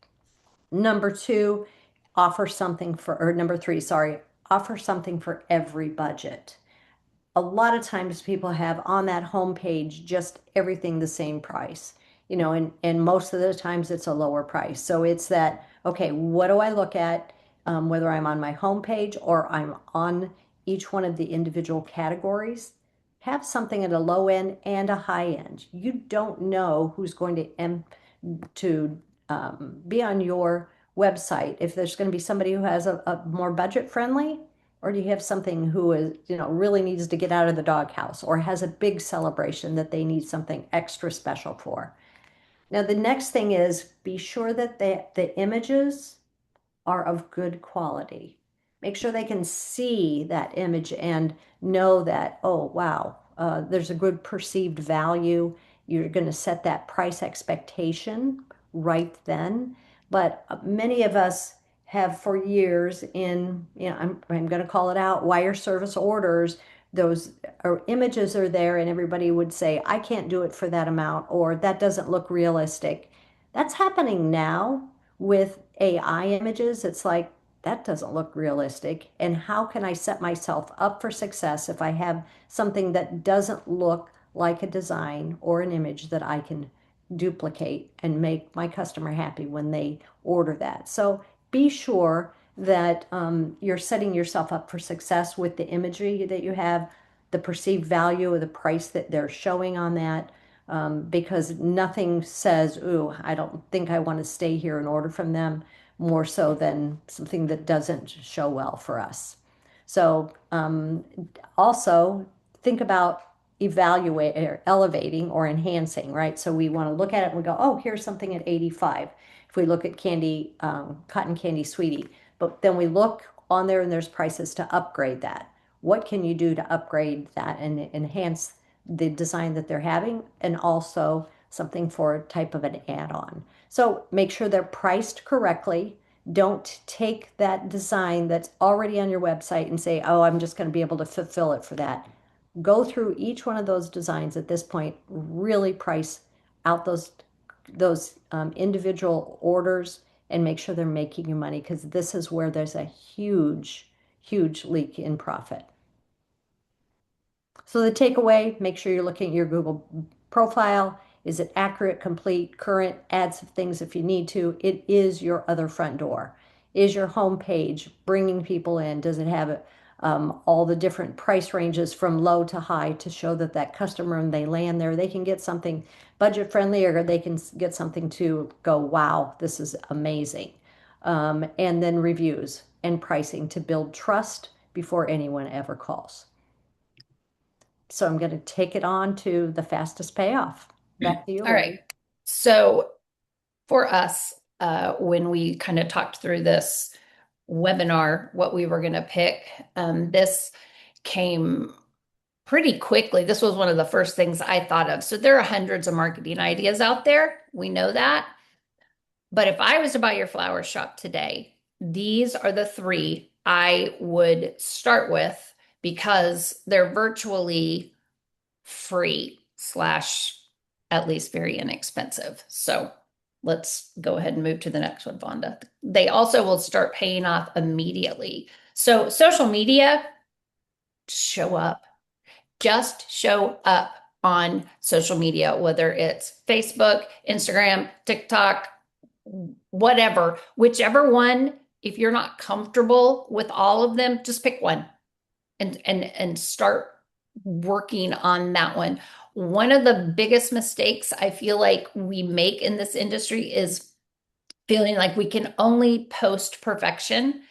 Number two, number three, sorry, offer something for every budget. A lot of times people have on that home page just everything the same price, and most of the times it's a lower price. So it's that, okay, what do I look at, whether I'm on my home page or I'm on each one of the individual categories? Have something at a low end and a high end. You don't know who's going to be on your website. If there's going to be somebody who has a more budget friendly, or do you have something who is, really needs to get out of the doghouse or has a big celebration that they need something extra special for? Now, the next thing is be sure that the images are of good quality. Make sure they can see that image and know that, oh, wow, there's a good perceived value. You're going to set that price expectation right then. But many of us have for years I'm going to call it out, wire service orders. Those images are there, and everybody would say, I can't do it for that amount, or that doesn't look realistic. That's happening now with AI images. It's like, that doesn't look realistic. And how can I set myself up for success if I have something that doesn't look like a design or an image that I can duplicate and make my customer happy when they order that? So be sure that you're setting yourself up for success with the imagery that you have, the perceived value of the price that they're showing on that, because nothing says, ooh, I don't think I want to stay here and order from them, more so than something that doesn't show well for us. So also think about evaluate or elevating or enhancing, right? So we want to look at it and we go, oh, here's something at 85. If we look at candy, cotton candy sweetie, but then we look on there and there's prices to upgrade that. What can you do to upgrade that and enhance the design that they're having, and also something for a type of an add-on? So make sure they're priced correctly. Don't take that design that's already on your website and say, oh, I'm just going to be able to fulfill it for that. Go through each one of those designs at this point, really price out those individual orders and make sure they're making you money, because this is where there's a huge, huge leak in profit. So the takeaway, make sure you're looking at your Google profile. Is it accurate, complete, current? Add some things if you need to. It is your other front door. Is your home page bringing people in? Does it have all the different price ranges from low to high to show that that customer, when they land there, they can get something budget friendly or they can get something to go, wow, this is amazing. And then reviews and pricing to build trust before anyone ever calls. So I'm going to take it on to the fastest payoff. Back to you, All Lori. right. So for us, when we kind of talked through this webinar, what we were going to pick, this came pretty quickly. This was one of the first things I thought of. So there are hundreds of marketing ideas out there. We know that. But if I was to buy your flower shop today, these are the three I would start with because they're virtually free slash at least very inexpensive. So let's go ahead and move to the next one, Vonda. They also will start paying off immediately. So social media, show up. Just show up on social media, whether it's Facebook, Instagram, TikTok, whatever, whichever one. If you're not comfortable with all of them, just pick one and start working on that one. One of the biggest mistakes I feel like we make in this industry is feeling like we can only post perfection.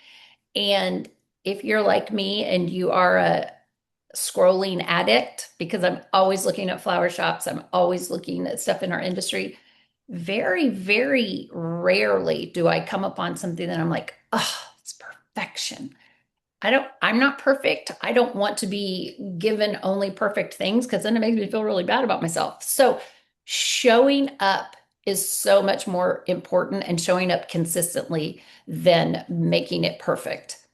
And if you're like me and you are a scrolling addict, because I'm always looking at flower shops, I'm always looking at stuff in our industry, very, very rarely do I come upon something that I'm like, oh, it's perfection. I'm not perfect. I don't want to be given only perfect things because then it makes me feel really bad about myself. So showing up is so much more important and showing up consistently than making it perfect.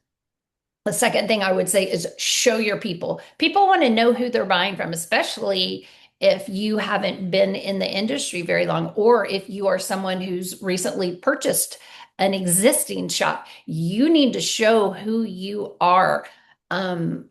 The second thing I would say is show your people. People want to know who they're buying from, especially if you haven't been in the industry very long, or if you are someone who's recently purchased an existing shop. You need to show who you are.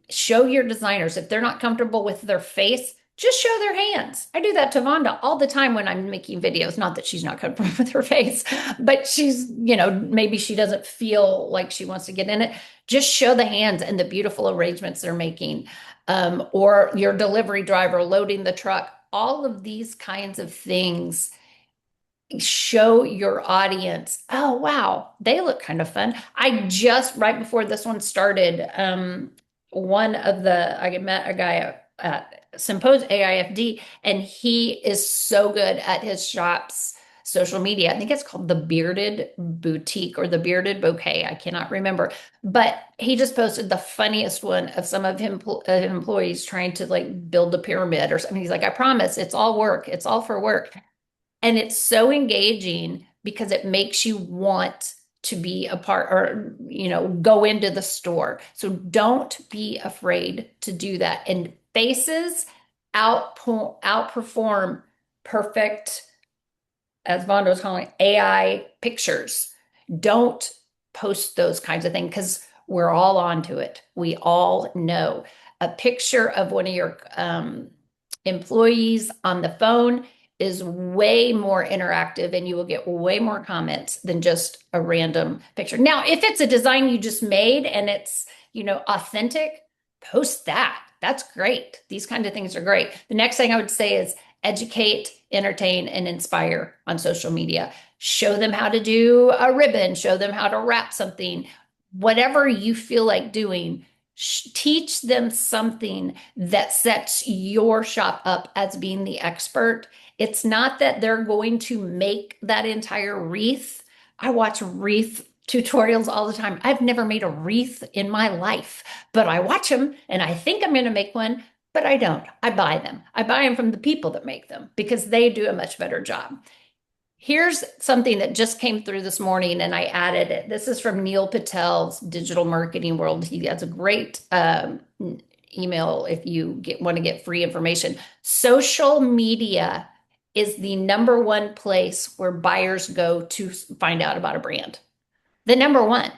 Show your designers. If they're not comfortable with their face, just show their hands. I do that to Vonda all the time when I'm making videos. Not that she's not comfortable with her face, but she's, maybe she doesn't feel like she wants to get in it. Just show the hands and the beautiful arrangements they're making. Or your delivery driver loading the truck. All of these kinds of things show your audience, oh, wow, they look kind of fun. I just, right before this one started, I met a guy at Symposium AIFD, and he is so good at his shop's social media. I think it's called the Bearded Boutique or the Bearded Bouquet. I cannot remember, but he just posted the funniest one of some of him employees trying to like build a pyramid or something. He's like, I promise it's all work. It's all for work. And it's so engaging because it makes you want to be a part or, go into the store. So don't be afraid to do that. And faces outperform perfect, as Vonda was calling it, AI pictures. Don't post those kinds of things because we're all onto it. We all know a picture of one of your employees on the phone is way more interactive and you will get way more comments than just a random picture. Now, if it's a design you just made and it's, authentic, post that. That's great. These kind of things are great. The next thing I would say is educate, entertain, and inspire on social media. Show them how to do a ribbon, show them how to wrap something, whatever you feel like doing. Teach them something that sets your shop up as being the expert. It's not that they're going to make that entire wreath. I watch wreath tutorials all the time. I've never made a wreath in my life, but I watch them and I think I'm going to make one, but I don't. I buy them. I buy them from the people that make them because they do a much better job. Here's something that just came through this morning and I added it. This is from Neil Patel's Digital Marketing World. He has a great email if you want to get free information. Social media is the number one place where buyers go to find out about a brand. The number one.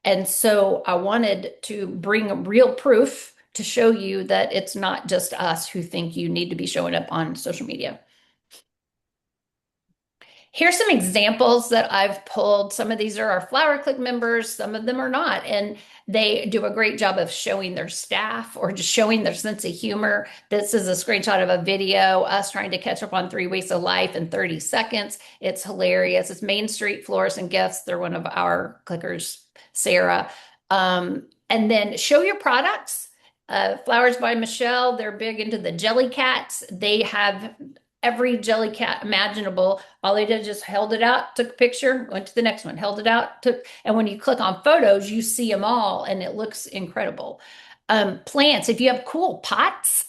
And so I wanted to bring real proof to show you that it's not just us who think you need to be showing up on social media. Here's some examples that I've pulled. Some of these are our Flower Click members, some of them are not. And they do a great job of showing their staff or just showing their sense of humor. This is a screenshot of a video, us trying to catch up on 3 weeks of life in 30 seconds. It's hilarious. It's Main Street Florists and Gifts. They're one of our clickers, Sarah. And then show your products. Flowers by Michelle, they're big into the jelly cats. They have every jelly cat imaginable. All they did is just held it out, took a picture, went to the next one, held it out, took, and when you click on photos, you see them all and it looks incredible. Plants, if you have cool pots,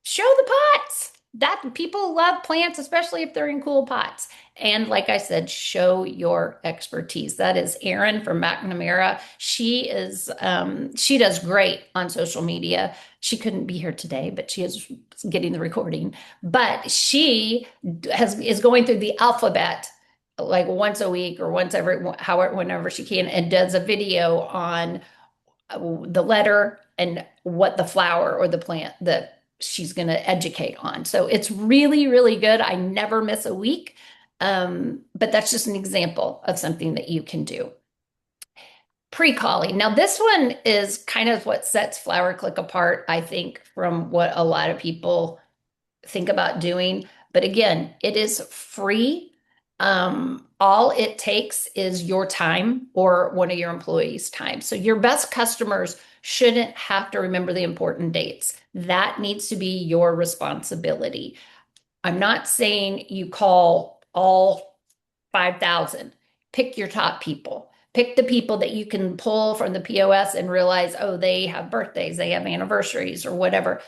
show the pots. That people love plants, especially if they're in cool pots. And like I said, show your expertise. That is Erin from McNamara. She does great on social media. She couldn't be here today, but she is getting the recording. But she is going through the alphabet like once a week or once every however whenever she can, and does a video on the letter and what the flower or the plant that she's going to educate on. So it's really, really good. I never miss a week. But that's just an example of something that you can do. Pre-calling. Now, this one is kind of what sets Flower Click apart, I think, from what a lot of people think about doing. But again, it is free. All it takes is your time or one of your employees' time. So your best customers shouldn't have to remember the important dates. That needs to be your responsibility. I'm not saying you call all 5,000. Pick your top people. Pick the people that you can pull from the POS and realize, oh, they have birthdays, they have anniversaries or whatever,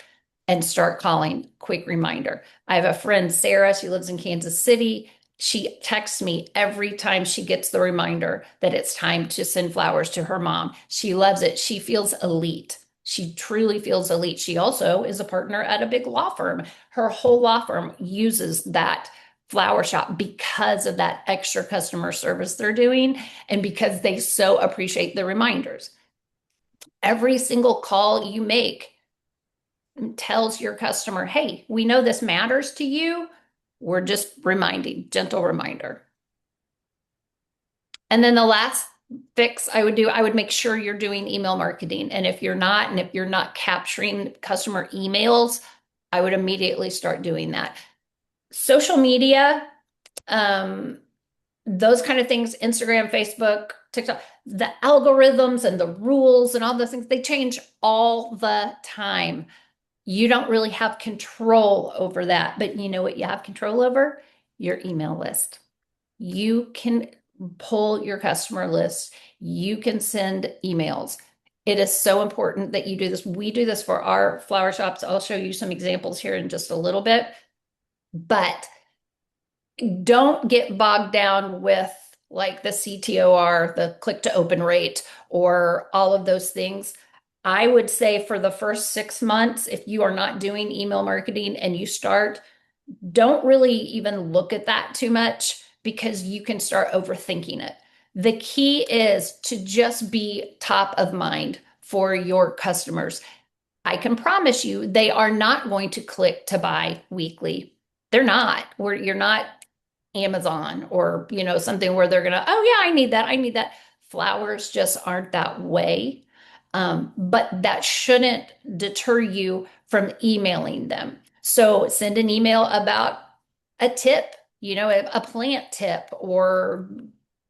and start calling. Quick reminder. I have a friend, Sarah, she lives in Kansas City. She texts me every time she gets the reminder that it's time to send flowers to her mom. She loves it. She feels elite. She truly feels elite. She also is a partner at a big law firm. Her whole law firm uses that flower shop because of that extra customer service they're doing and because they so appreciate the reminders. Every single call you make tells your customer, hey, we know this matters to you. We're just reminding, gentle reminder. And then the last fix I would do, I would make sure you're doing email marketing. And if you're not capturing customer emails, I would immediately start doing that. Social media, those kind of things, Instagram, Facebook, TikTok, the algorithms and the rules and all those things, they change all the time. You don't really have control over that, but you know what you have control over? Your email list. You can pull your customer list. You can send emails. It is so important that you do this. We do this for our flower shops. I'll show you some examples here in just a little bit, but don't get bogged down with like the CTOR, the click to open rate, or all of those things. I would say for the first 6 months, if you are not doing email marketing and you start, don't really even look at that too much because you can start overthinking it. The key is to just be top of mind for your customers. I can promise you they are not going to click to buy weekly. They're not. You're not Amazon or, something where they're going to, oh yeah, I need that. I need that. Flowers just aren't that way. But that shouldn't deter you from emailing them. So send an email about a tip, a plant tip or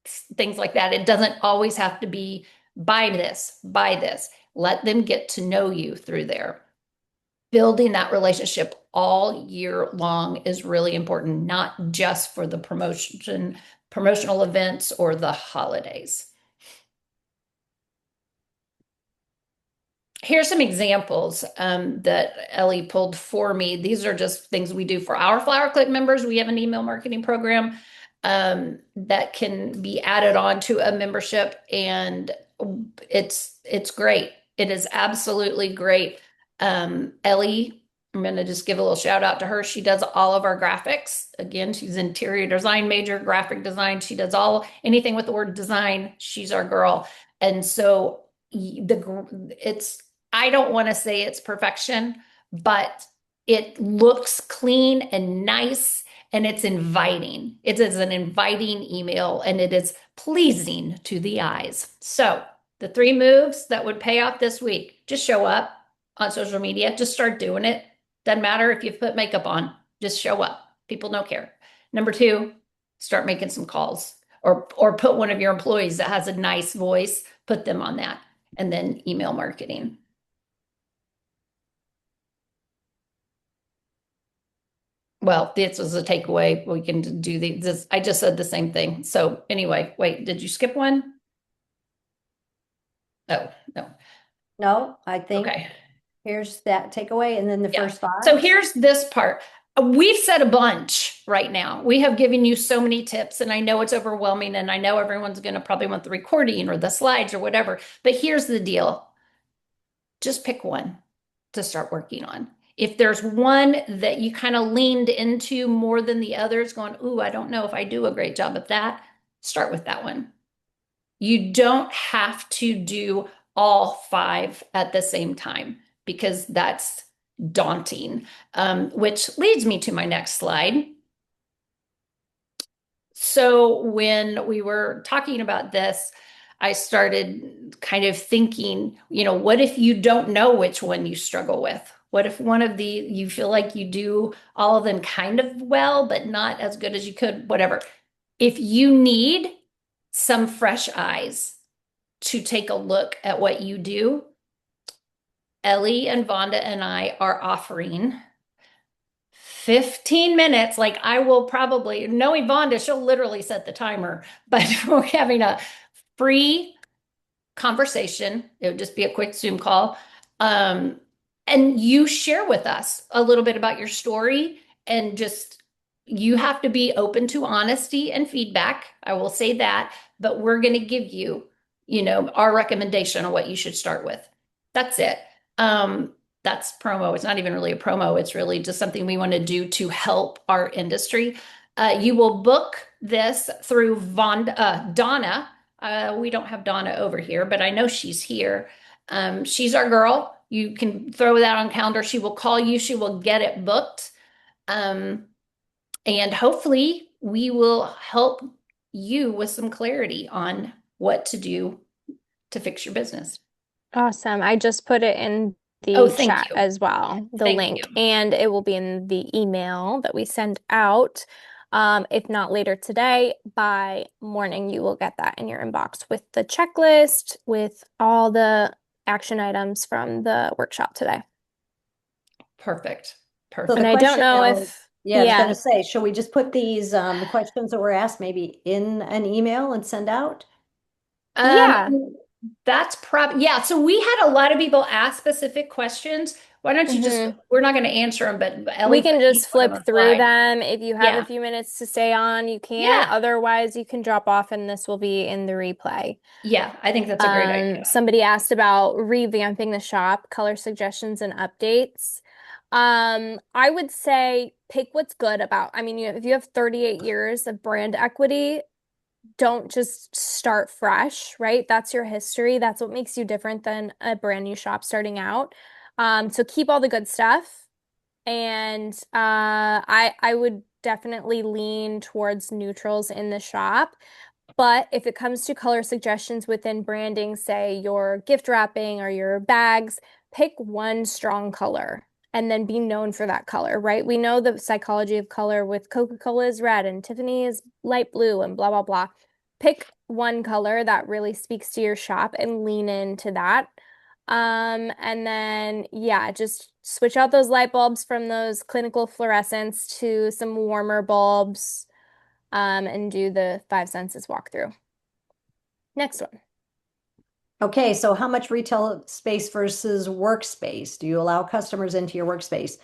things like that. It doesn't always have to be buy this, buy this. Let them get to know you through there. Building that relationship all year long is really important, not just for the promotional events or the holidays. Here's some examples that Ellie pulled for me. These are just things we do for our Flower Click members. We have an email marketing program that can be added on to a membership, and it's great. It is absolutely great. Ellie, I'm going to just give a little shout out to her. She does all of our graphics. Again, she's interior design major, graphic design. She does anything with the word design. She's our girl. And so I don't want to say it's perfection, but it looks clean and nice and it's inviting. It is an inviting email and it is pleasing to the eyes. So, the 3 moves that would pay off this week, just show up on social media, just start doing it. Doesn't matter if you put makeup on, just show up. People don't care. Number 2, start making some calls or put one of your employees that has a nice voice, put them on that, and then email marketing. Well, this was a takeaway. We can do this. I just said the same thing. So anyway, wait, did you skip one? Oh, no. No, I think Okay. here's that takeaway and then the Yeah. first 5. So here's this part. We've said a bunch right now. We have given you so many tips, and I know it's overwhelming, and I know everyone's going to probably want the recording or the slides or whatever. But here's the deal. Just pick one to start working on. If there's one that you kind of leaned into more than the others, going, ooh, I don't know if I do a great job at that, start with that one. You don't have to do all 5 at the same time because that's daunting, which leads me to my next slide. So when we were talking about this, I started kind of thinking, what if you don't know which one you struggle with? What if one of you feel like you do all of them kind of well, but not as good as you could, whatever. If you need some fresh eyes to take a look at what you do, Ellie and Vonda and I are offering 15 minutes. Like I will probably, knowing Vonda, she'll literally set the timer, but we're having a free conversation. It would just be a quick Zoom call. And you share with us a little bit about your story and just you have to be open to honesty and feedback. I will say that, but we're going to give you, our recommendation on what you should start with. That's it. That's promo. It's not even really a promo. It's really just something we want to do to help our industry. You will book this through Donna. We don't have Donna over here, but I know she's here. She's our girl. You can throw that on calendar. She will call you. She will get it booked. And hopefully we will help you with some clarity on what to do to fix your business. Awesome. I just put it in Oh, the thank chat you. as well, the Thank link, you. and it will be in the email that we send out. If not later today, by morning, you will get that in your inbox with the checklist, with all the action items from the workshop today. Perfect. So Perfect. And the I don't question know now is, if, yeah, I was going yeah, to say, should we just put these questions that were asked maybe in an email and send out? yeah. That's yeah. So we had a lot of people ask specific questions. Why don't you just, Mhm. we're not going to answer them, but We Ellie can put each just one on flip the through slide. them. If you have a Yeah. few minutes to stay on, you can. Yeah. Otherwise, you can drop off and this will be in the replay. Yeah. I think that's a great idea. Somebody asked about revamping the shop, color suggestions and updates. I would say pick what's good about. I mean, if you have 38 years of brand equity, don't just start fresh, right? That's your history. That's what makes you different than a brand new shop starting out. So keep all the good stuff. And I would definitely lean towards neutrals in the shop. But if it comes to color suggestions within branding, say your gift wrapping or your bags, pick one strong color and then be known for that color, right? We know the psychology of color with Coca-Cola is red and Tiffany is light blue and blah, blah, blah. Pick one color that really speaks to your shop and lean into that. And then, yeah, just switch out those light bulbs from those clinical fluorescents to some warmer bulbs, and do the five senses walkthrough. Next one. Okay, so how much retail space versus workspace? Do you allow customers into your workspace?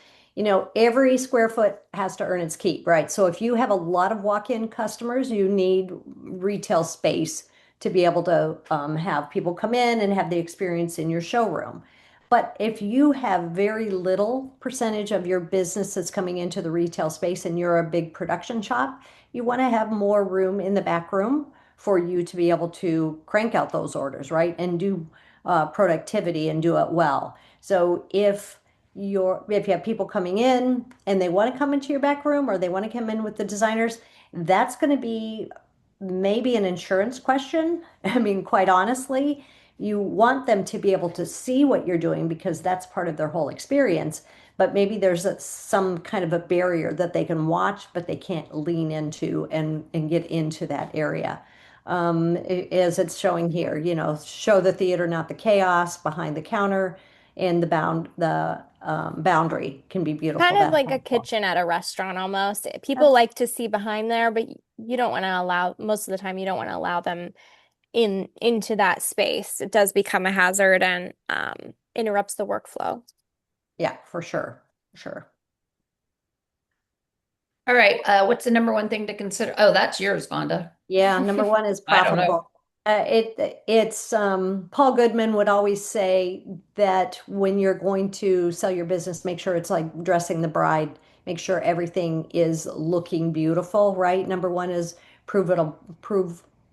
Every square foot has to earn its keep, right? So if you have a lot of walk-in customers, you need retail space to be able to have people come in and have the experience in your showroom. But if you have very little percentage of your business that's coming into the retail space and you're a big production shop, you want to have more room in the back room for you to be able to crank out those orders, right? And do productivity and do it well. So if if you have people coming in and they want to come into your back room or they want to come in with the designers, that's going to be maybe an insurance question. I mean, quite honestly, you want them to be able to see what you're doing because that's part of their whole experience. But maybe there's some kind of a barrier that they can watch, but they can't lean into and get into that area. As it's showing here, show the theater, not the chaos behind the counter, and the boundary can be beautiful. Kind of That's like a helpful. kitchen at a restaurant almost. People That's like to see behind there, but you don't want to allow, most of the time, you don't want to allow them into that space. It does become a hazard and interrupts the workflow. yeah, for sure. For sure. All right. What's the number one thing to consider? Oh, that's yours, Vonda. Yeah, number one is I don't know. profitable. It's Paul Goodman would always say that when you're going to sell your business, make sure it's like dressing the bride. Make sure everything is looking beautiful, right? Number one is provable,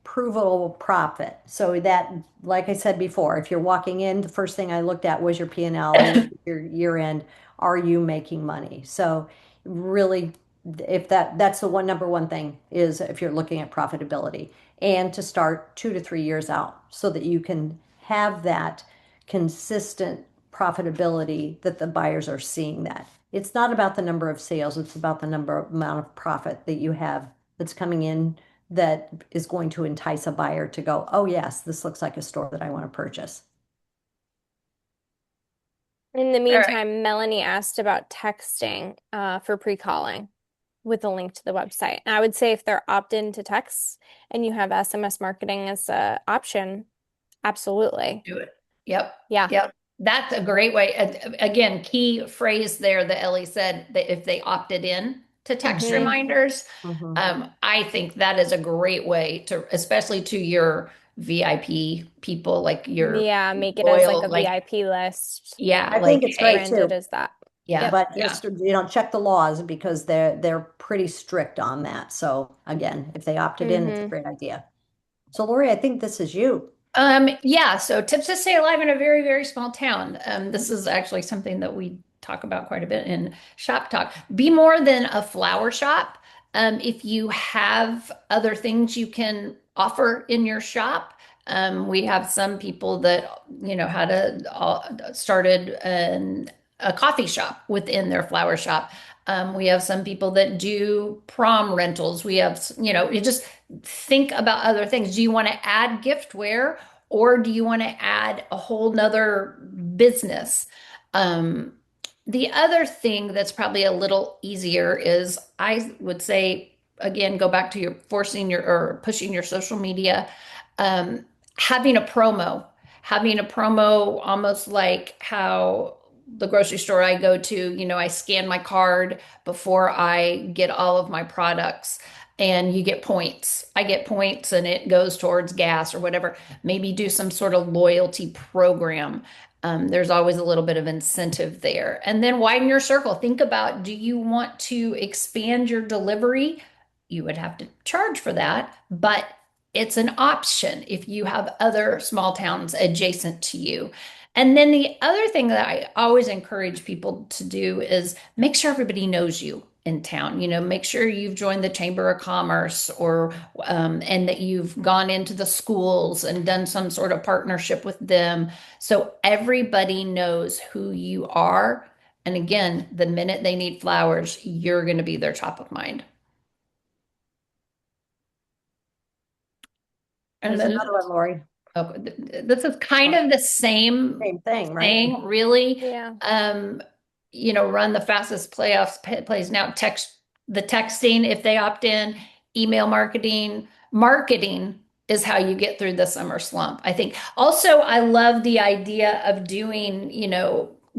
provable profit. So that, like I said before, if you're walking in, the first thing I looked at was your P&L. I looked at your year end. Are you making money? So really, if that's the number one thing is if you're looking at profitability and to start 2 to 3 years out so that you can have that consistent profitability that the buyers are seeing that. It's not about the number of sales, it's about the amount of profit that you have that's coming in that is going to entice a buyer to go, oh yes, this looks like a store that I want to purchase. In the All right. meantime, Melanie asked about texting for pre-calling with a link to the website. And I would say if they're opt-in to text and you have SMS marketing as an option, absolutely. Do it. Yep. Yeah. Yep. That's a great way. Again, key phrase there that Ellie said that if they opted in to text Hmm. reminders, Mhm. I think that is a great way to, especially to your VIP people, like your Yeah, make it as like loyal, a like, VIP list. yeah, I think like, it's great hey, Branded too. as that. yeah, Yep. But yeah, just, check the laws because they're pretty strict on that. So again, if they opted in, it's a Hmm. great idea. So Lori, I think this is you. yeah, so tips to stay alive in a very, very small town. This is actually something that we talk about quite a bit in Shop Talk. Be more than a flower shop. If you have other things you can offer in your shop, we have some people that, had started a coffee shop within their flower shop. We have some people that do prom rentals. We have, you just think about other things. Do you want to add giftware or do you want to add a whole nother business? Um, the other thing that's probably a little easier is I would say, again, go back to your forcing your or pushing your social media, um, having having a promo almost like how the grocery store I go to, I scan my card before I get all of my products and you get points. I get points and it goes towards gas or whatever. Maybe do some sort of loyalty program. There's always a little bit of incentive there. And then widen your circle. Think about, do you want to expand your delivery? You would have to charge for that, but it's an option if you have other small towns adjacent to you. And then the other thing that I always encourage people to do is make sure everybody knows you in town. Make sure you've joined the Chamber of Commerce or and that you've gone into the schools and done some sort of partnership with them, so everybody knows who you are. And again, the minute they need flowers, you're going to be their top of mind. And There's then another one, Lori. oh, this is kind of the same Same thing, right? thing, really. Yeah. Um, run the fastest plays now. The texting if they opt in, email marketing. Marketing is how you get through the summer slump. I think. Also, I love the idea of doing,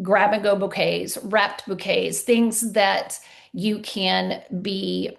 grab and go bouquets, wrapped bouquets, things that you can be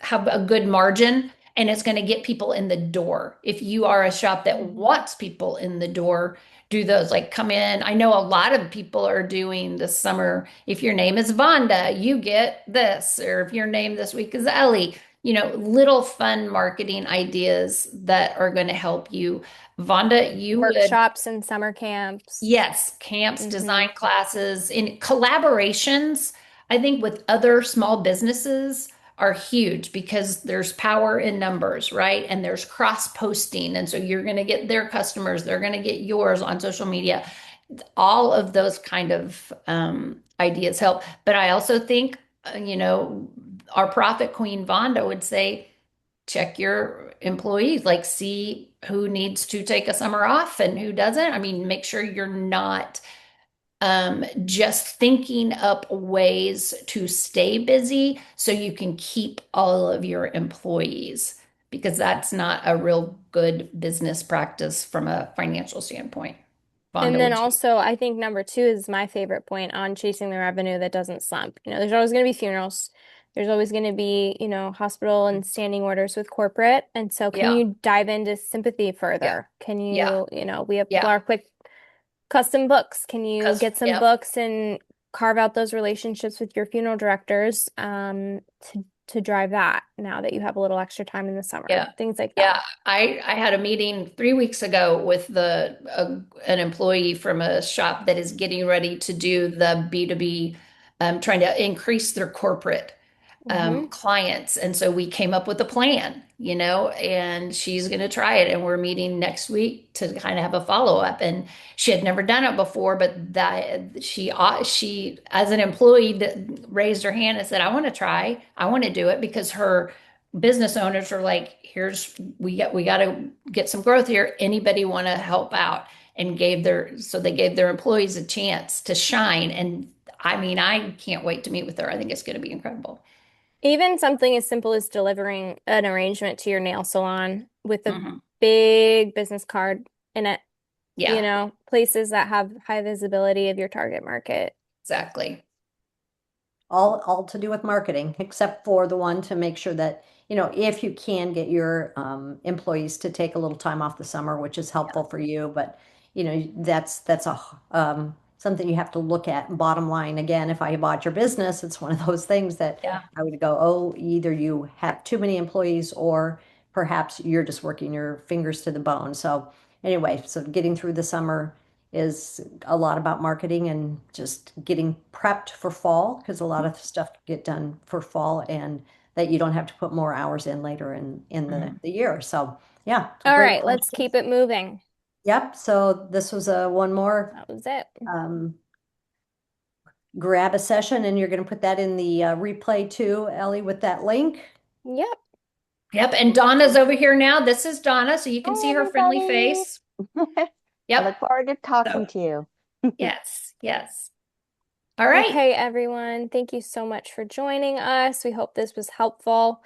have a good margin and it's going to get people in the door. If you are a shop that wants people in the door, do those like come in. I know a lot of people are doing this summer. If your name is Vonda, you get this. Or if your name this week is Ellie, little fun marketing ideas that are going to help you. Vonda, you would, Workshops and summer camps. yes, camps, Hmm. design classes, in collaborations, I think with other small businesses are huge because there's power in numbers, right? And there's cross posting. And so you're going to get their customers, they're going to get yours on social media. All of those kind of ideas help. But I also think, our prophet queen Vonda would say, check your employees, like see who needs to take a summer off and who doesn't. I mean, make sure you're not just thinking up ways to stay busy so you can keep all of your employees, because that's not a real good business practice from a financial standpoint. And Vonda, then would you? also, I think number two is my favorite point on chasing the revenue that doesn't slump. There's always going to be funerals. There's always going to be, hospital and standing orders with corporate. And so, can Yeah, you dive into sympathy yeah, further? Can yeah, we have yeah. Flower Quick custom books. Can you Because, get some yeah, books and carve out those relationships with your funeral directors to drive that now that you have a little extra time in the summer? yeah, Things like that. yeah. I had a meeting 3 weeks ago with an employee from a shop that is getting ready to do the B2B, trying to increase their corporate Hmm. clients. And so we came up with a plan, and she's going to try it. And we're meeting next week to kind of have a follow up. And she had never done it before, but that she as an employee raised her hand and said, I want to try, I want to do it, because her business owners are like, we got to get some growth here. Anybody want to help out? And they gave their employees a chance to shine. And I mean, I can't wait to meet with her. I think it's going to be incredible. Even something as simple as delivering an arrangement to your nail salon with a Hmm. big business card in it, Yeah, places that have high visibility of your target market. exactly. All to do with marketing, except for the one to make sure that, if you can get your employees to take a little time off the summer, which is helpful for you, but that's something you have to look at. Bottom line, again, if I bought your business, it's one of those things that Yeah. I would go, oh, either you have too many employees or perhaps you're just working your fingers to the bone. So anyway, so getting through the summer is a lot about marketing and just getting prepped for fall, because a lot of stuff get done for fall and that you don't have to put more hours in later in Mhm. the year. So yeah, All great right, let's questions. keep it moving. Yep. So this was a one more That was it. um, grab a session, and you're going to put that in the replay too, Ellie, with that link. Yep. Yep. And Donna's over here now. This is Donna, so you can Hi, see her friendly everybody. face. I Yep. look forward to talking So, to you. yes, yes. All right. Okay, everyone, thank you so much for joining us. We hope this was helpful.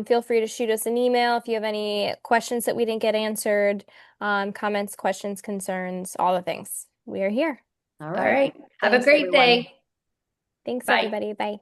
Feel free to shoot us an email if you have any questions that we didn't get answered, comments, questions, concerns, all the things. We are here. All All right. right. Have a Thanks, great everyone. day. Thanks, Bye. everybody. Bye.